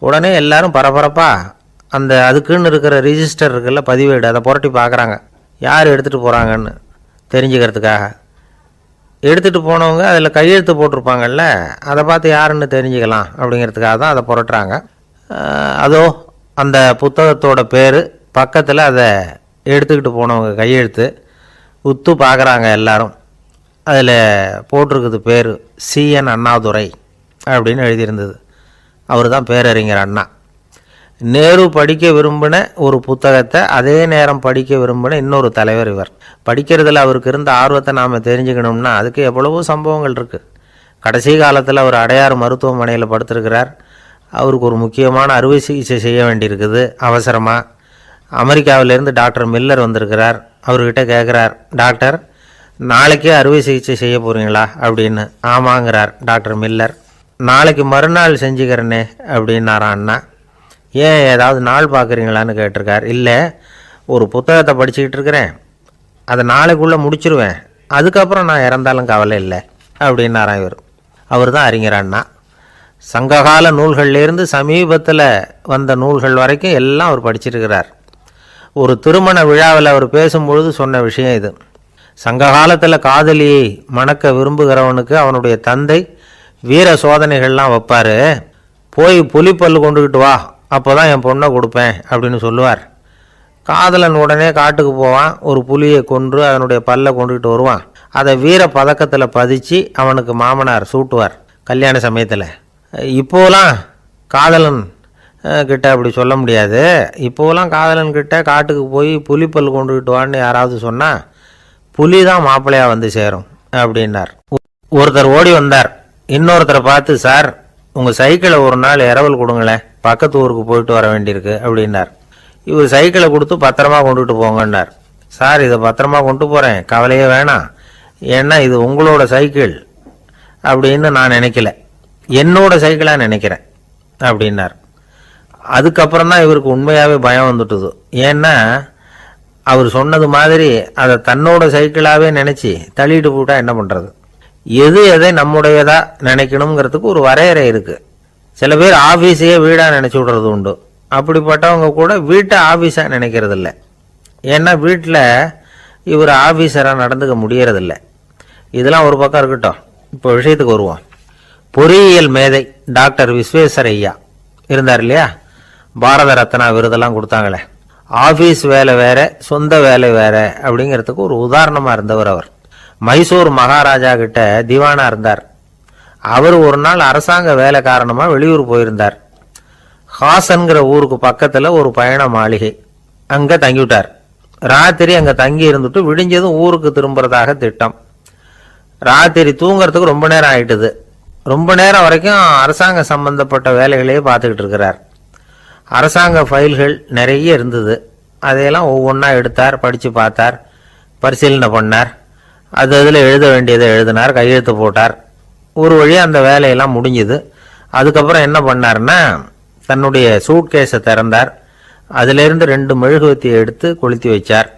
உடனே எல்லாரும் பரபரப்பாக அந்த அதுக்குன்னு இருக்கிற ரிஜிஸ்டர் இருக்குல்ல, பதிவேடு, அதை புரட்டி பார்க்குறாங்க யார் எடுத்துகிட்டு போகிறாங்கன்னு தெரிஞ்சுக்கிறதுக்காக. எடுத்துகிட்டு போனவங்க அதில் கையெழுத்து போட்டிருப்பாங்கல்ல, அதை பார்த்து யாருன்னு தெரிஞ்சுக்கலாம் அப்படிங்கிறதுக்காக தான் அதை புரட்டுறாங்க. அதோ அந்த புத்தகத்தோட பேர் பக்கத்தில் அதை எடுத்துக்கிட்டு போனவங்க கையெழுத்து உத்து பார்க்குறாங்க எல்லாரும். அதில் போட்டிருக்குது பேர் CN அண்ணாதுரை அப்படின்னு எழுதியிருந்தது. அவர் தான் பேரறிஞர் அண்ணா. நேரு படிக்க விரும்பின ஒரு புத்தகத்தை அதே நேரம் படிக்க விரும்பின இன்னொரு தலைவர் இவர். படிக்கிறதுல அவருக்கு இருந்த ஆர்வத்தை நாம் தெரிஞ்சுக்கணும்னா அதுக்கு எவ்வளவோ சம்பவங்கள் இருக்குது. கடைசி காலத்தில் அவர் அடையாறு மருத்துவமனையில் படுத்திருக்கிறார். அவருக்கு ஒரு முக்கியமான அறுவை சிகிச்சை செய்ய வேண்டியிருக்குது அவசரமாக. அமெரிக்காவிலேருந்து டாக்டர் மில்லர் வந்திருக்கிறார். அவர்கிட்ட கேட்குறார், டாக்டர் நாளைக்கே அறுவை சிகிச்சை செய்ய போகிறீங்களா அப்படின்னு. ஆமாங்கிறார் டாக்டர் மில்லர். நாளைக்கு மறுநாள் செஞ்சுக்கிறேனே அப்படின்னாரான் அண்ணா. ஏன் ஏதாவது நாள் பார்க்குறீங்களான்னு கேட்டிருக்கார். இல்லை, ஒரு புத்தகத்தை படிச்சுக்கிட்டு இருக்கிறேன், அதை நாளைக்குள்ளே முடிச்சிருவேன், அதுக்கப்புறம் நான் இறந்தாலும் கவலை இல்லை அப்படின்னாரான் இவர். அவர் தான் அறிஞர் அண்ணா. சங்ககால நூல்கள்லேருந்து சமீபத்தில் வந்த நூல்கள் வரைக்கும் எல்லாம் அவர் படிச்சிருக்கிறார். ஒரு திருமண விழாவில் அவர் பேசும்பொழுது சொன்ன விஷயம் இது. சங்க காலத்தில் காதலியை மணக்க விரும்புகிறவனுக்கு அவனுடைய தந்தை வீர சோதனைகள்லாம் வைப்பார். போய் புலிப்பல் கொண்டுக்கிட்டு வா, அப்போ தான் என் பொண்ணை கொடுப்பேன் அப்படின்னு சொல்லுவார். காதலன் உடனே காட்டுக்கு போவான், ஒரு புலியை கொன்று அதனுடைய பல்லை கொண்டுக்கிட்டு வருவான். அதை வீர பதக்கத்தில் பதிச்சு அவனுக்கு மாமனார் சூட்டுவார் கல்யாண சமயத்தில். இப்போலாம் காதலன் கிட்ட அப்படி சொல்ல முடியாது. இப்போலாம் காதலன் கிட்ட காட்டுக்கு போய் புலிப்பல் கொண்டுக்கிட்டு வான்னு யாராவது சொன்னால் புலி தான் மாப்பிள்ளையாக வந்து சேரும் அப்படின்னார். ஒருத்தர் ஓடி வந்தார், இன்னொருத்தரை பார்த்து, சார் உங்கள் சைக்கிளை ஒரு நாள் இரவல் கொடுங்களேன், பக்கத்து ஊருக்கு போயிட்டு வர வேண்டியிருக்கு அப்படின்னார். இவர் சைக்கிளை கொடுத்து பத்திரமா கொண்டுகிட்டு போங்கன்னார். சார் இதை பத்திரமா கொண்டு போகிறேன், கவலையே வேணாம், ஏன்னா இது உங்களோட சைக்கிள் அப்படின்னு நான் நினைக்கல, என்னோட சைக்கிளாக நினைக்கிறேன் அப்படின்னார். அதுக்கப்புறம் தான் இவருக்கு உண்மையாகவே பயம் வந்துட்டுது. ஏன்னா அவர் சொன்னது மாதிரி அதை தன்னோட சைக்கிளாகவே நினச்சி தள்ளிட்டு போட்டால் என்ன பண்ணுறது? எது எதை நம்முடையதா நினைக்கணுங்கிறதுக்கு ஒரு வரையறை இருக்குது. சில பேர் ஆஃபீஸையே வீடாக நினச்சி விடுறது உண்டு. அப்படிப்பட்டவங்க கூட வீட்டை ஆஃபீஸாக நினைக்கிறது இல்லை. ஏன்னா வீட்டில் இவர் ஆஃபீஸராக நடந்துக்க முடியறதில்ல. இதெல்லாம் ஒரு பக்கம் இருக்கட்டும், இப்போ விஷயத்துக்கு வருவோம். பொறியியல் மேதை டாக்டர் விஸ்வேஸ்வரய்யா இருந்தார் இல்லையா, பாரத ரத்னா விருதெல்லாம் கொடுத்தாங்களே. ஆஃபீஸ் வேலை வேற, சொந்த வேலை வேற அப்படிங்கிறதுக்கு ஒரு உதாரணமாக இருந்தவர் அவர். மைசூர் மகாராஜா கிட்ட திவானா இருந்தார். அவர் ஒரு நாள் அரசாங்க வேலை காரணமாக வெளியூர் போயிருந்தார். ஹாசன்கிற ஊருக்கு பக்கத்தில் ஒரு பயண மாளிகை, அங்கே தங்கிவிட்டார். ராத்திரி அங்கே தங்கி இருந்துட்டு விடிஞ்சதும் ஊருக்கு திரும்புறதாக திட்டம். ராத்திரி தூங்கிறதுக்கு ரொம்ப நேரம் ஆயிட்டுது. ரொம்ப நேரம் வரைக்கும் அரசாங்க சம்பந்தப்பட்ட வேலைகளையே பார்த்துக்கிட்டு இருக்கிறார். அரசாங்க ஃபைல்கள் நிறைய இருந்தது. அதையெல்லாம் ஒவ்வொன்றா எடுத்தார், படித்து பார்த்தார், பரிசீலனை பண்ணார். அதில் எழுத வேண்டியதை எழுதினார், கையெழுத்து போட்டார். ஒரு வழியாக அந்த வேலையெல்லாம் முடிஞ்சுது. அதுக்கப்புறம் என்ன பண்ணார்னா, தன்னுடைய சூட்கேஸை திறந்தார். அதிலிருந்து 2 மெழுகுவத்தியை எடுத்து கொளுத்தி வச்சார்.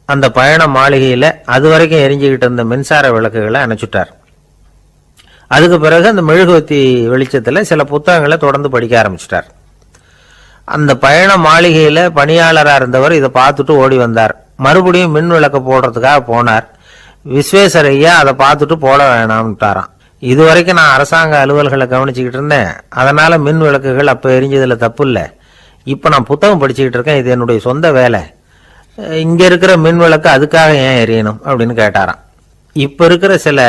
அந்த பயண மாளிகையில் அது வரைக்கும் எரிஞ்சுக்கிட்டு இருந்த மின்சார விளக்குகளை அணைச்சுட்டார். அதுக்கு பிறகு அந்த மெழுகுவத்தி வெளிச்சத்தில் சில புத்தகங்களை தொடர்ந்து படிக்க ஆரம்பிச்சிட்டார். அந்த பயண மாளிகையில் பணியாளராக இருந்தவர் இதை பார்த்துட்டு ஓடி வந்தார். மறுபடியும் மின் விளக்க போடுறதுக்காக போனார். விஸ்வேஸ்வரய்யா அதை பார்த்துட்டு போட வேணாம்ட்டாராம். இது வரைக்கும் நான் அரசாங்க அலுவல்களை கவனிச்சுக்கிட்டு இருந்தேன், அதனால் மின் விளக்குகள் அப்போ எரிஞ்சதில் தப்பு இல்லை. இப்போ நான் புத்தகம் படிச்சுக்கிட்டு இருக்கேன், இது என்னுடைய சொந்த வேலை, இங்கே இருக்கிற மின் விளக்கு அதுக்காக ஏன் எரியணும் அப்படின்னு கேட்டாராம். இப்போ இருக்கிற சில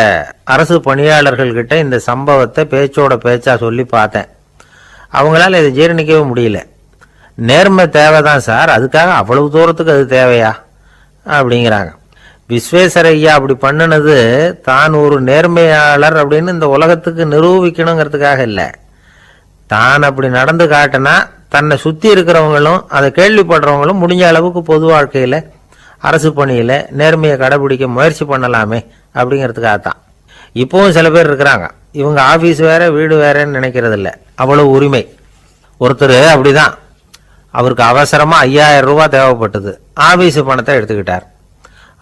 அரசு பணியாளர்கள்கிட்ட இந்த சம்பவத்தை பேச்சோட பேச்சா சொல்லி பார்த்தேன். அவங்களால இதை ஜீரணிக்கவே முடியல. நேர்மை தேவைதான் சார், அதுக்காக அவ்வளவு தூரத்துக்கு அது தேவையா அப்படிங்கிறாங்க. விஸ்வேஸ்வரய்யா அப்படி பண்ணினது தான் ஒரு நேர்மையாளர் அப்படின்னு இந்த உலகத்துக்கு நிரூபிக்கணுங்கிறதுக்காக இல்லை. தான் அப்படி நடந்து காட்டினா தன்னை சுற்றி இருக்கிறவங்களும் அதை கேள்விப்படுறவங்களும் முடிஞ்ச அளவுக்கு பொது வாழ்க்கையில் அரசு பணியில் நேர்மையை கடைபிடிக்க முயற்சி பண்ணலாமே அப்படிங்கிறதுக்காகத்தான். இப்போவும் சில பேர் இருக்கிறாங்க, இவங்க ஆஃபீஸ் வேற வீடு வேறன்னு நினைக்கிறது இல்லை, அவ்வளோ உரிமை. ஒருத்தர் அப்படிதான், அவருக்கு அவசரமாக 5000 ரூபா தேவைப்பட்டது. ஆஃபீஸு பணத்தை எடுத்துக்கிட்டார்.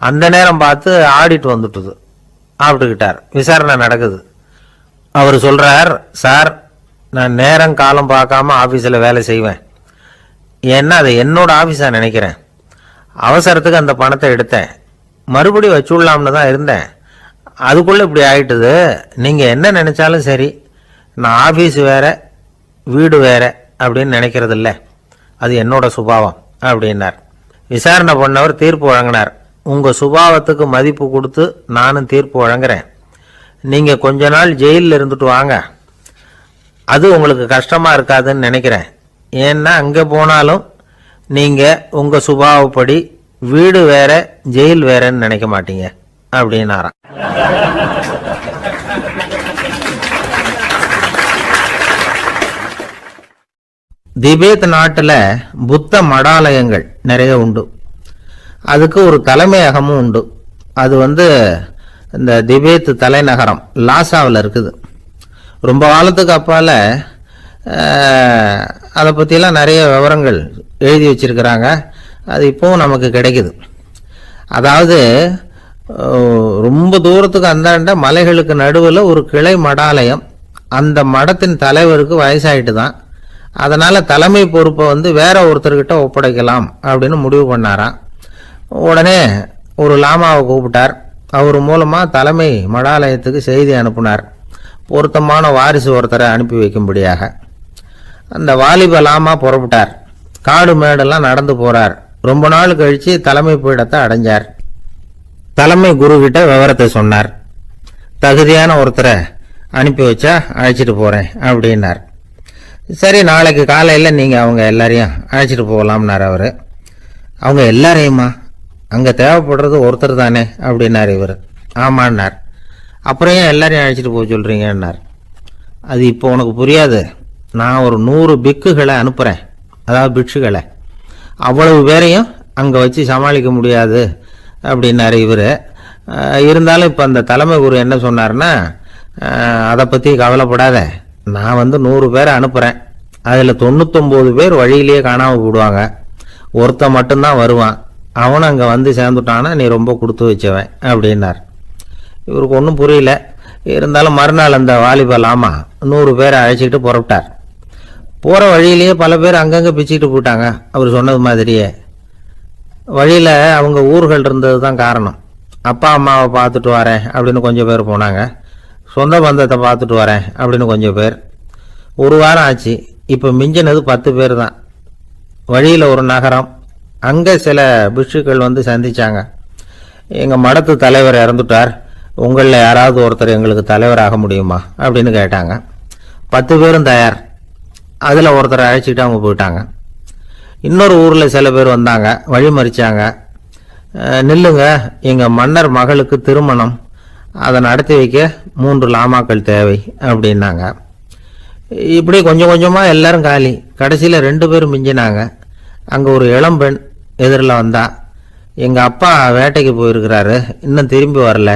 அந்த நேரம் பார்த்து ஆடிட் வந்துட்டுது, ஆப்பிட்டுக்கிட்டார். விசாரணை நடக்குது. அவர் சொல்கிறார், சார் நான் நேரம் காலம் பார்க்காம ஆஃபீஸில் வேலை செய்வேன், ஏன்னா அதை என்னோட ஆஃபீஸாக நினைக்கிறேன். அவசரத்துக்கு அந்த பணத்தை எடுத்தேன், மறுபடியும் வச்சுடலாம்னு தான் இருந்தேன், அதுக்குள்ளே இப்படி ஆயிட்டுது. நீங்கள் என்ன நினச்சாலும் சரி, நான் ஆஃபீஸ் வேற வீடு வேற அப்படின்னு நினைக்கிறது இல்லை, அது என்னோட சுபாவம் அப்படின்னார். விசாரணை பண்ணவர் தீர்ப்பு வழங்கினார். உங்கள் சுபாவத்துக்கு மதிப்பு கொடுத்து நானும் தீர்ப்பு வழங்குறேன். நீங்கள் கொஞ்ச நாள் ஜெயிலில் இருந்துட்டு வாங்க, அது உங்களுக்கு கஷ்டமாக இருக்காதுன்னு நினைக்கிறேன். ஏன்னா அங்கே போனாலும் நீங்கள் உங்கள் சுபாவப்படி வீடு வேற ஜெயில் வேறன்னு நினைக்க மாட்டீங்க அப்படின்னாராம். திபேத் நாட்டில் புத்த மடாலயங்கள் நிறைய உண்டு. அதுக்கு ஒரு தலைமையகமும் உண்டு. அது இந்த திபேத் தலைநகரம் லாசாவில் இருக்குது. ரொம்ப காலத்துக்கு அப்பால் அதை பற்றிலாம் நிறைய விவரங்கள் எழுதி வச்சிருக்கிறாங்க. அது இப்போவும் நமக்கு கிடைக்குது. அதாவது ரொம்ப தூரத்துக்கு அந்தாண்ட மலைகளுக்கு நடுவில் ஒரு கிளை மடாலயம். அந்த மடத்தின் தலைவருக்கு வயசாயிட்டு தான், அதனால் தலைமை பொறுப்பை வேற ஒருத்தர்கிட்ட ஒப்படைக்கலாம் அப்படின்னு முடிவு பண்ணாராம். உடனே ஒரு லாமாவை கூப்பிட்டார். அவர் மூலமாக தலைமை மடாலயத்துக்கு செய்தி அனுப்புனார். பொருத்தமான வாரிசு ஒருத்தரை அனுப்பி வைக்கும்படியாக. அந்த வாலிப லாமா புறப்பட்டார். காடு மேடெல்லாம் நடந்து போறார். ரொம்ப நாள் கழிச்சு தலைமை பீடத்தை அடைஞ்சார். தலைமை குரு கிட்ட விவரத்தை சொன்னார். தகுதியான ஒருத்தரை அனுப்பி வச்சா அழைச்சிட்டு போறேன் அப்படின்னார். சரி, நாளைக்கு காலையில் நீங்கள் அவங்க எல்லாரையும் அழைச்சிட்டு போகலாம்னார் அவர். அவங்க எல்லாரையுமா? அங்கே தேவைப்படுறது ஒருத்தர் தானே அப்படின்னார் இவர். ஆமான்னார். அப்புறம் ஏன் எல்லாரையும் அழைச்சிட்டு போக சொல்கிறீங்கன்னார். அது இப்போ உனக்கு புரியாது. நான் ஒரு 100 பிக்குகளை அனுப்புகிறேன், அதாவது பிட்சுகளை. அவ்வளவு பேரையும் அங்கே வச்சு சமாளிக்க முடியாது அப்படின்னாரு இவர். இருந்தாலும் இப்போ அந்த தலைமை குரு என்ன சொன்னார்னா, அதை பற்றி கவலைப்படாத, நான் 100 பேரை அனுப்புகிறேன். அதில் 99 பேர் வழியிலேயே காணாமல் போடுவாங்க, ஒருத்தன் மட்டும்தான் வருவான். அவனும் அங்கே வந்து சேர்ந்துட்டானா நீ ரொம்ப கொடுத்து வச்சவன் அப்படின்னார். இவருக்கு ஒன்றும் புரியல. இருந்தாலும் மறுநாள் அந்த வாலிப லாமா 100 பேரை அழைச்சிக்கிட்டு புறப்பட்டார். போகிற வழியிலேயே பல பேர் அங்கங்கே பிச்சுக்கிட்டு போயிட்டாங்க. அவர் சொன்னது மாதிரியே வழியில் அவங்க ஊர்கள் இருந்தது தான் காரணம். அப்பா அம்மாவை பார்த்துட்டு வரேன் அப்படின்னு கொஞ்சம் பேர் போனாங்க. சொந்த பந்தத்தை பார்த்துட்டு வரேன் அப்படின்னு கொஞ்சம் பேர். ஒரு வாரம் ஆச்சு. இப்போ மிஞ்சினது 10 பேர் தான். வழியில் ஒரு நகரம். அங்கே சில பிட்சுக்கள் வந்து சந்திச்சாங்க. எங்கள் மடத்து தலைவர் இறந்துட்டார், உங்களில் யாராவது ஒருத்தர் எங்களுக்கு தலைவராக முடியுமா அப்படின்னு கேட்டாங்க. 10 பேரும் தயார். அதில் ஒருத்தரை அழைச்சிக்கிட்டு அவங்க போயிட்டாங்க. இன்னொரு ஊரில் சில பேர் வந்தாங்க, வழி மறிச்சாங்க. நில்லுங்க, எங்கள் மன்னர் மகளுக்கு திருமணம், அதை நடத்தி வைக்க 3 லாமாக்கள் தேவை அப்படின்னாங்க. இப்படி கொஞ்சம் கொஞ்சமாக எல்லாரும் காலி. கடைசியில் 2 பேரும் மிஞ்சினாங்க. அங்கே ஒரு இளம்பெண் எதிரில் வந்தா. எங்கள் அப்பா வேட்டைக்கு போயிருக்கிறாரு, இன்னும் திரும்பி வரல.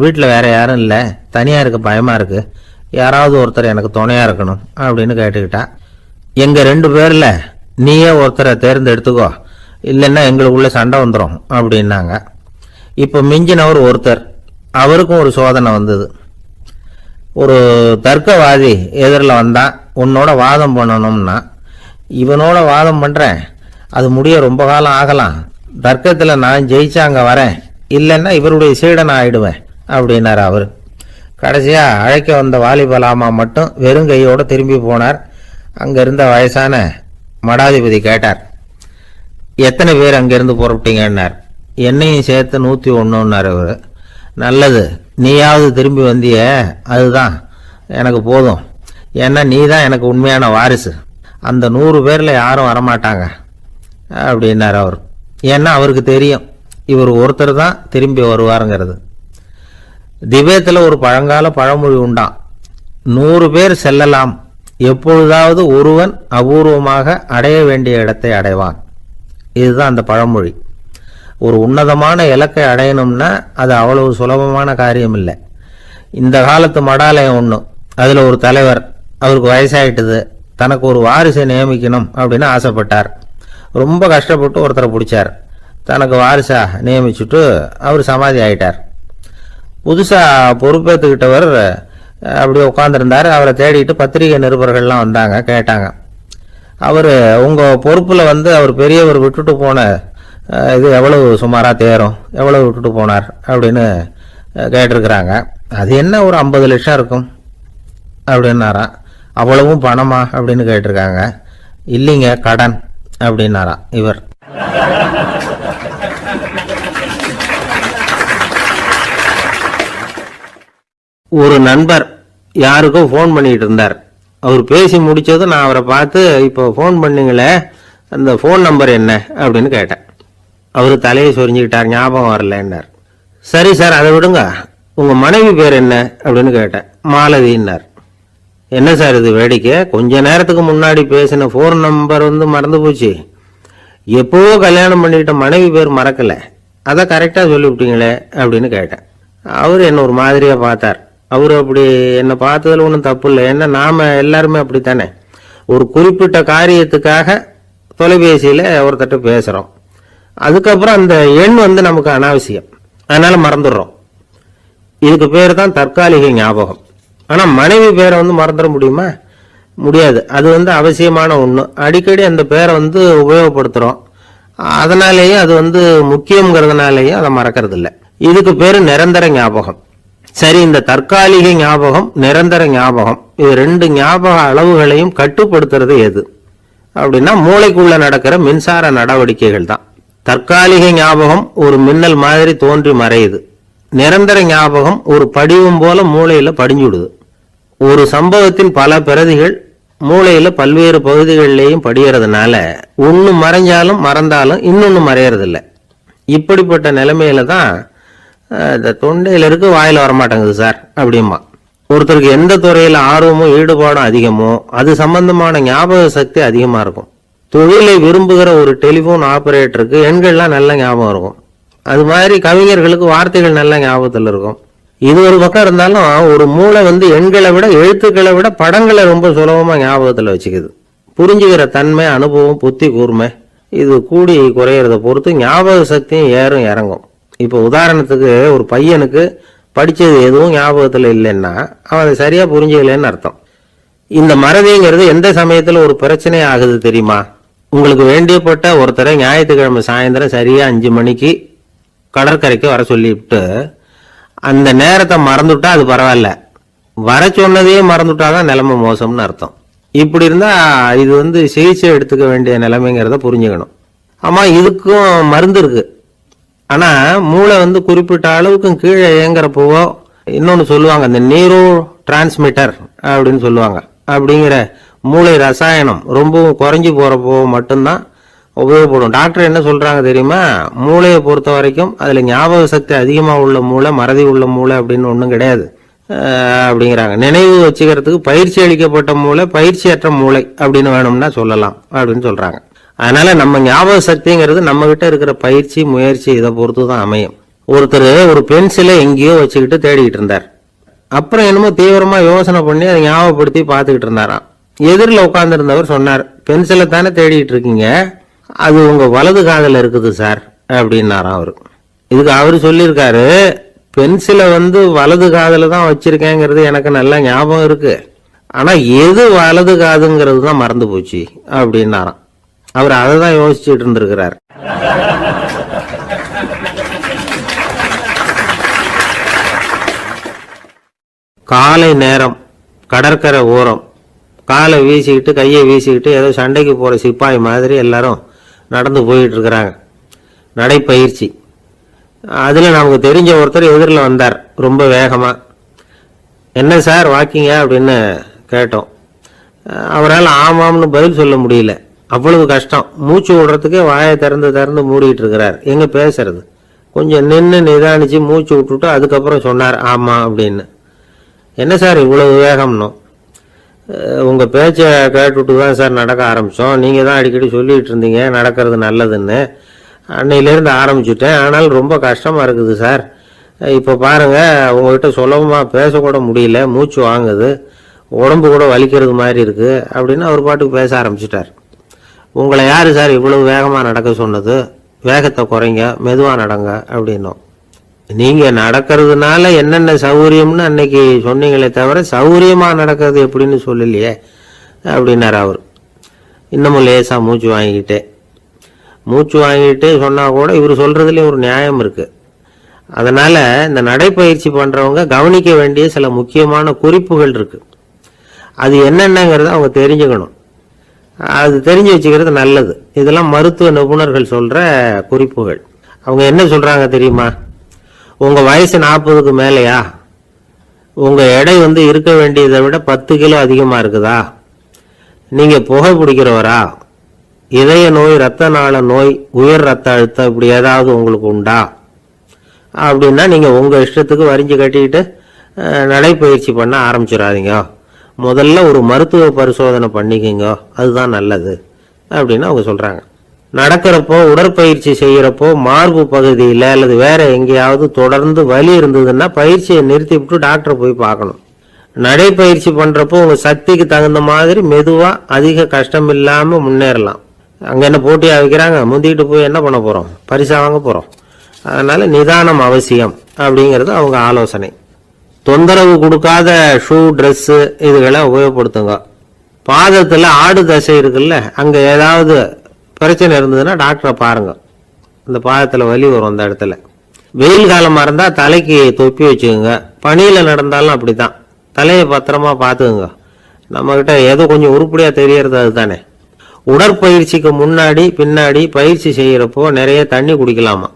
வீட்டில் வேற யாரும் இல்லை, தனியாக இருக்க பயமாக இருக்குது, யாராவது ஒருத்தர் எனக்கு துணையாக இருக்கணும் அப்படின்னு கேட்டுக்கிட்டா. எங்கள் 2 பேரில் நீயே ஒருத்தரை தேர்ந்தெடுத்துக்கோ, இல்லைன்னா எங்களுக்குள்ளே சண்டை வந்துடும் அப்படின்னாங்க. இப்போ மிஞ்சினவர் ஒருத்தர். அவருக்கும் ஒரு சோதனை வந்தது. ஒரு தர்க்கவாதி எதிரில் வந்தான். உன்னோட வாதம் பண்ணணும்னா. இவனோட வாதம் பண்ணுறேன், அது முடிய ரொம்ப காலம் ஆகலாம். தர்க்கத்தில் நான் ஜெயிச்சா அங்கே வரேன், இல்லைன்னா இவருடைய சீடனை ஆயிடுவேன் அப்படின்னார் அவர். கடைசியாக அழைக்க வந்த வாலிப லாமா மட்டும் வெறும் கையோடு திரும்பி போனார். அங்கே இருந்த வயசான மடாதிபதி கேட்டார், எத்தனை பேர் அங்கேருந்து புறப்பட்டீங்கன்னார். என்னையும் சேர்த்து 101ன்னார் அவர். நல்லது, நீயாவது திரும்பி வந்திய, அதுதான் எனக்கு போதும். ஏன்னா நீ தான் எனக்கு உண்மையான வாரிசு. அந்த 100 பேரில் யாரும் வரமாட்டாங்க அப்படின்னார் அவர். ஏன்னா அவருக்கு தெரியும் இவர் ஒருத்தர் தான் திரும்பி வருவாருங்கிறது. திபேத்தில் ஒரு பழங்கால பழமொழி உண்டாம், 100 பேர் செல்லலாம், எப்பொழுதாவது ஒருவன் அபூர்வமாக அடைய வேண்டிய இடத்தை அடைவான். இதுதான் அந்த பழமொழி. ஒரு உன்னதமான இலக்கை அடையணும்னா அது அவ்வளவு சுலபமான காரியம் இல்லை. இந்த காலத்து மடாலயம் ஒன்று, அதில் ஒரு தலைவர், அவருக்கு வயசாயிட்டுது, தனக்கு ஒரு வாரிசை நியமிக்கணும் அப்படின்னு ஆசைப்பட்டார். ரொம்ப கஷ்டப்பட்டு ஒருத்தரை பிடிச்சார். தனக்கு வாரிசா நியமிச்சுட்டு அவர் சமாதி ஆயிட்டார். புதுசாக பொறுப்பேற்றுக்கிட்டவர் அப்படியே உட்காந்துருந்தார். அவரை தேடிட்டு பத்திரிகை நிருபர்கள்லாம் வந்தாங்க, கேட்டாங்க. அவர் உங்கள் பொறுப்பில் அவர் பெரியவர் விட்டுட்டு போன இது எவ்வளவு சுமாராக தேரும், எவ்வளவு விட்டுட்டு போனார் அப்படின்னு கேட்டிருக்கிறாங்க. அது என்ன ஒரு 50 லட்சம் இருக்கும் அப்படின்னாராம். அவ்வளவும் பணமா அப்படின்னு கேட்டிருக்காங்க. இல்லைங்க, கடன் அப்படின்னாராம் இவர். ஒரு நண்பர் யாருக்கோ ஃபோன் பண்ணிட்டு இருந்தார். அவர் பேசி முடிச்சதும் நான் அவரை பார்த்து, இப்போ ஃபோன் பண்ணீங்களே, அந்த ஃபோன் நம்பர் என்ன அப்படின்னு கேட்டேன். அவர் தலையை சொரிஞ்சுக்கிட்டார், ஞாபகம் வரலன்னார். சரி சார், அதை விடுங்க, உங்கள் மனைவி பேர் என்ன அப்படின்னு கேட்டேன். மாலதின்னார். என்ன சார் இது வேடிக்கை, கொஞ்ச நேரத்துக்கு முன்னாடி பேசின ஃபோன் நம்பர் மறந்து போச்சு. எப்போவோ கல்யாணம் பண்ணிக்கிட்ட மனைவி பேர் மறக்கலை, அதை கரெக்டாக சொல்லிவிட்டீங்களே அப்படின்னு கேட்டேன். அவர் என்ன ஒரு மாதிரியாக பார்த்தார். அவர் அப்படி என்னை பார்த்ததில் ஒன்றும் தப்பு இல்லை, ஏன்னா நாம் எல்லாருமே அப்படித்தானே. ஒரு குறிப்பிட்ட காரியத்துக்காக தொலைபேசியில் ஒருத்தட்ட பேசுகிறோம், அதுக்கப்புறம் அந்த எண் நமக்கு அனாவசியம், அதனால் மறந்துடுறோம். இதுக்கு பேர் தான் தற்காலிக ஞாபகம். ஆனால் மனைவி பேரை மறந்துட முடியுமா? முடியாது. அது அவசியமான ஒன்று. அடிக்கடி அந்த பேரை உபயோகப்படுத்துகிறோம், அதனாலேயும் அது முக்கியங்கிறதுனாலேயும் அதை மறக்கிறது இல்லை. இதுக்கு பேர் நிரந்தர ஞாபகம். சரி, இந்த தற்காலிக ஞாபகம், நிரந்தர ஞாபகம், இது ரெண்டு ஞாபக அளவுகளையும் கட்டுப்படுத்துறது எது அப்படின்னா மூளைக்குள்ள நடக்கிற மின்சார நடவடிக்கைகள் தான். தற்காலிக ஞாபகம் ஒரு மின்னல் மாதிரி தோன்றி மறையுது. நிரந்தர ஞாபகம் ஒரு படிவம் போல மூளையில படிஞ்சுடுது. ஒரு சம்பவத்தின் பல பிரதிகள் மூளையில பல்வேறு பகுதிகளிலேயும் படிகிறதுனால ஒன்னு மறைஞ்சாலும் மறந்தாலும் இன்னொன்னு மறையறதில்லை. இப்படிப்பட்ட நிலைமையில தான் இந்த தொண்டையில இருக்கு, வாயில வரமாட்டேங்குது சார் அப்படிமா. ஒருத்தருக்கு எந்த துறையில ஆர்வமும் ஈடுபாடும் அதிகமோ அது சம்பந்தமான ஞாபக சக்தி அதிகமா இருக்கும். தொழிலை விரும்புகிற ஒரு டெலிபோன் ஆபரேட்டருக்கு எண்கள்லாம் நல்ல ஞாபகம் இருக்கும். அது மாதிரி கவிஞர்களுக்கு வார்த்தைகள் நல்ல ஞாபகத்தில் இருக்கும். இது ஒரு பக்கம் இருந்தாலும் ஒரு மூளை எண்களை விட எழுத்துக்களை விட படங்களை ரொம்ப சுலபமா ஞாபகத்தில் வச்சுக்குது. புரிஞ்சுக்கிற தன்மை, அனுபவம், புத்தி கூர்மை இது கூடி குறையிறத பொறுத்து ஞாபக சக்தியும் ஏறும் இறங்கும். இப்போ உதாரணத்துக்கு ஒரு பையனுக்கு படிச்சது எதுவும் ஞாபகத்தில் இல்லைன்னா அவன் அதை சரியா புரிஞ்சுக்கலன்னு அர்த்தம். இந்த மறதிங்கிறது எந்த சமயத்துல ஒரு பிரச்சனை ஆகுது தெரியுமா? உங்களுக்கு வேண்டியப்பட்ட ஒருத்தரை ஞாயிற்றுக்கிழமை சாயந்தரம் சரியா 5 மணிக்கு கடற்கரைக்கு வர சொல்லிவிட்டு அந்த நேரத்தை மறந்துட்டா அது பரவாயில்ல, வர சொன்னதையே மறந்துட்டாதான் நிலைமை மோசம்னு அர்த்தம். இப்படி இருந்தா இது சிகிச்சை எடுத்துக்க வேண்டிய நிலைமைங்கிறத புரிஞ்சுக்கணும். ஆமா, இதுக்கும் மருந்து இருக்கு. ஆனா மூளை குறிப்பிட்ட அளவுக்கும் கீழே இயங்குறப்போ இன்னொன்னு சொல்லுவாங்க, இந்த நியூரோ டிரான்ஸ்மிட்டர் அப்படின்னு சொல்லுவாங்க. அப்படிங்கிற மூளை ரசாயனம் ரொம்பவும் குறைஞ்சி போறப்போ மட்டும்தான் உபயோகப்படும். டாக்டர் என்ன சொல்றாங்க தெரியுமா? மூளையை பொறுத்த வரைக்கும் அதுல ஞாபக சக்தி அதிகமா உள்ள மூளை, மறதி உள்ள மூளை அப்படின்னு ஒண்ணும் கிடையாது அப்படிங்கிறாங்க. நினைவு வச்சுக்கிறதுக்கு பயிற்சி அளிக்கப்பட்ட மூளை, பயிற்சியற்ற மூளை அப்படின்னு வேணும்னா சொல்லலாம் அப்படின்னு சொல்றாங்க. அதனால நம்ம ஞாபக சக்திங்கிறது நம்ம கிட்ட இருக்கிற பயிற்சி, முயற்சி இதை பொறுத்து தான் அமையும். ஒருத்தர் ஒரு பென்சிலை எங்கேயோ வச்சுக்கிட்டு தேடிக்கிட்டு இருந்தார். அப்புறம் என்னமோ தீவிரமா யோசனை பண்ணி அதை ஞாபகப்படுத்தி பார்த்துக்கிட்டு இருந்தாராம். எதிரில் உட்கார்ந்து இருந்தவர் சொன்னார், பென்சிலை தானே தேடிட்டு இருக்கீங்க, அது உங்க வலது காதில் இருக்குது சார் அப்படின்னாராம் அவரு. இதுக்கு அவரு சொல்லியிருக்காரு, பென்சிலை வலது காதில் தான் வச்சிருக்கேங்கிறது எனக்கு நல்லா ஞாபகம் இருக்கு, ஆனா எது வலது காதுங்கிறது தான் மறந்து போச்சு அப்படின்னாராம். அவர் அதை தான் யோசிச்சுட்டு இருந்திருக்கிறார். காலை நேரம், கடற்கரை ஓரம், காலை வீசிக்கிட்டு கையை வீசிக்கிட்டு ஏதோ சண்டைக்கு போற சிப்பாய் மாதிரி எல்லாரும் நடந்து போயிட்டு இருக்கிறாங்க. நடைப்பயிற்சி. அதுல நமக்கு தெரிஞ்ச ஒருத்தர் எதிரில் வந்தார் ரொம்ப வேகமா. என்ன சார் வாக்கிங்க அப்படின்னு கேட்டோம். அவரால் ஆமாம்னு பதில் சொல்ல முடியல, அவ்வளவு கஷ்டம். மூச்சு விடுறதுக்கே வாயை திறந்து மூடிட்டு இருக்கிறார். எங்க பேசுறது? கொஞ்சம் நின்று நிதானிச்சு மூச்சு விட்டுட்டு அதுக்கப்புறம் சொன்னார் ஆமா அப்படின்னு. என்ன சார் இவ்வளவு வேகம்னு? உங்க பேச்சை கேட்டுட்டு தான் சார் நடக்க ஆரம்பிச்சோம். நீங்க தான் அடிக்கடி சொல்லிட்டு இருந்தீங்க நடக்கிறது நல்லதுன்னு. அன்னையிலேருந்து ஆரம்பிச்சுட்டேன், ஆனாலும் ரொம்ப கஷ்டமா இருக்குது சார். இப்போ பாருங்க, உங்ககிட்ட சுலபமா பேசக்கூட முடியல, மூச்சு வாங்குது, உடம்பு கூட வலிக்கிறது மாதிரி இருக்கு அப்படின்னு அவர் பாட்டுக்கு பேச ஆரம்பிச்சிட்டார். உங்களை யாரு சார் இவ்வளவு வேகமா நடக்க சொன்னது? வேகத்தை குறைங்க, மெதுவா நடங்க அப்படின்னும். நீங்க நடக்கிறதுனால என்னென்ன சௌகரியம்னு அன்னைக்கு சொன்னீங்களே தவிர சௌகரியமா நடக்கிறது எப்படின்னு சொல்லலையே அப்படின்னாரு அவர். இன்னமும் லேசா மூச்சு வாங்கிக்கிட்டே சொன்னா கூட இவர் சொல்றதுலயும் ஒரு நியாயம் இருக்கு. அதனால இந்த நடைப்பயிற்சி பண்றவங்க கவனிக்க வேண்டிய சில முக்கியமான குறிப்புகள் இருக்கு. அது என்னென்னங்கிறத அவங்க தெரிஞ்சுக்கணும். அது தெரிஞ்சு வச்சுக்கிறது நல்லது. இதெல்லாம் மருத்துவ நிபுணர்கள் சொல்ற குறிப்புகள். அவங்க என்ன சொல்றாங்க தெரியுமா? உங்க வயசு 40க்கு மேலையா? உங்க எடை இருக்க வேண்டியதை விட 10 கிலோ அதிகமா இருக்குதா? நீங்க புகை பிடிக்கிறவரா? இதய நோய், ரத்த நாள நோய், உயர் ரத்த அழுத்தம் இப்படி ஏதாவது உங்களுக்கு உண்டா? அப்படின்னா நீங்க உங்க இஷ்டத்துக்கு வரிஞ்சு கட்டிக்கிட்டு நடைப்பயிற்சி பண்ண ஆரம்பிச்சிடாதீங்க. முதல்ல ஒரு மருத்துவ பரிசோதனை பண்ணிக்கோங்க, அதுதான் நல்லது அப்படின்னு அவங்க சொல்றாங்க. நடக்கிறப்போ, உடற்பயிற்சி செய்யறப்போ மார்பு பகுதியில அல்லது வேற எங்கேயாவது தொடர்ந்து வலி இருந்ததுன்னா பயிற்சியை நிறுத்தி விட்டு டாக்டரை போய் பார்க்கணும். நடைப்பயிற்சி பண்றப்போ உங்க சக்திக்கு தகுந்த மாதிரி மெதுவா அதிக கஷ்டம் இல்லாம முன்னேறலாம். அங்க என்ன போட்டியா வைக்கிறாங்க? முந்திக்கிட்டு போய் என்ன பண்ண போறோம்? பரிசா வாங்க போறோம். அதனால நிதானம் அவசியம் அப்படிங்கிறது அவங்க ஆலோசனை. தொந்தரவு கொடுக்காத ஷூ, ட்ரெஸ் இதுகளை உபயோகப்படுத்துங்க. பாதத்துல ஆடு தசை இருக்குல்ல, அங்க ஏதாவது பிரச்சனை இருந்ததுன்னா டாக்டரை பாருங்க. இந்த பாதத்துல வலி வரும் அந்த இடத்துல. வெயில் காலமா இருந்தா தலைக்கு தொப்பி வச்சுக்கோங்க. பணியில் நடந்தாலும் அப்படி தான். தலையை பத்திரமா பார்த்துக்குங்க. நம்மக்கிட்ட ஏதோ கொஞ்சம் உருப்படியாக தெரியறது அதுதானே. உடற்பயிற்சிக்கு முன்னாடி பின்னாடி பயிற்சி செய்கிறப்போ நிறைய தண்ணி குடிக்கலாமா.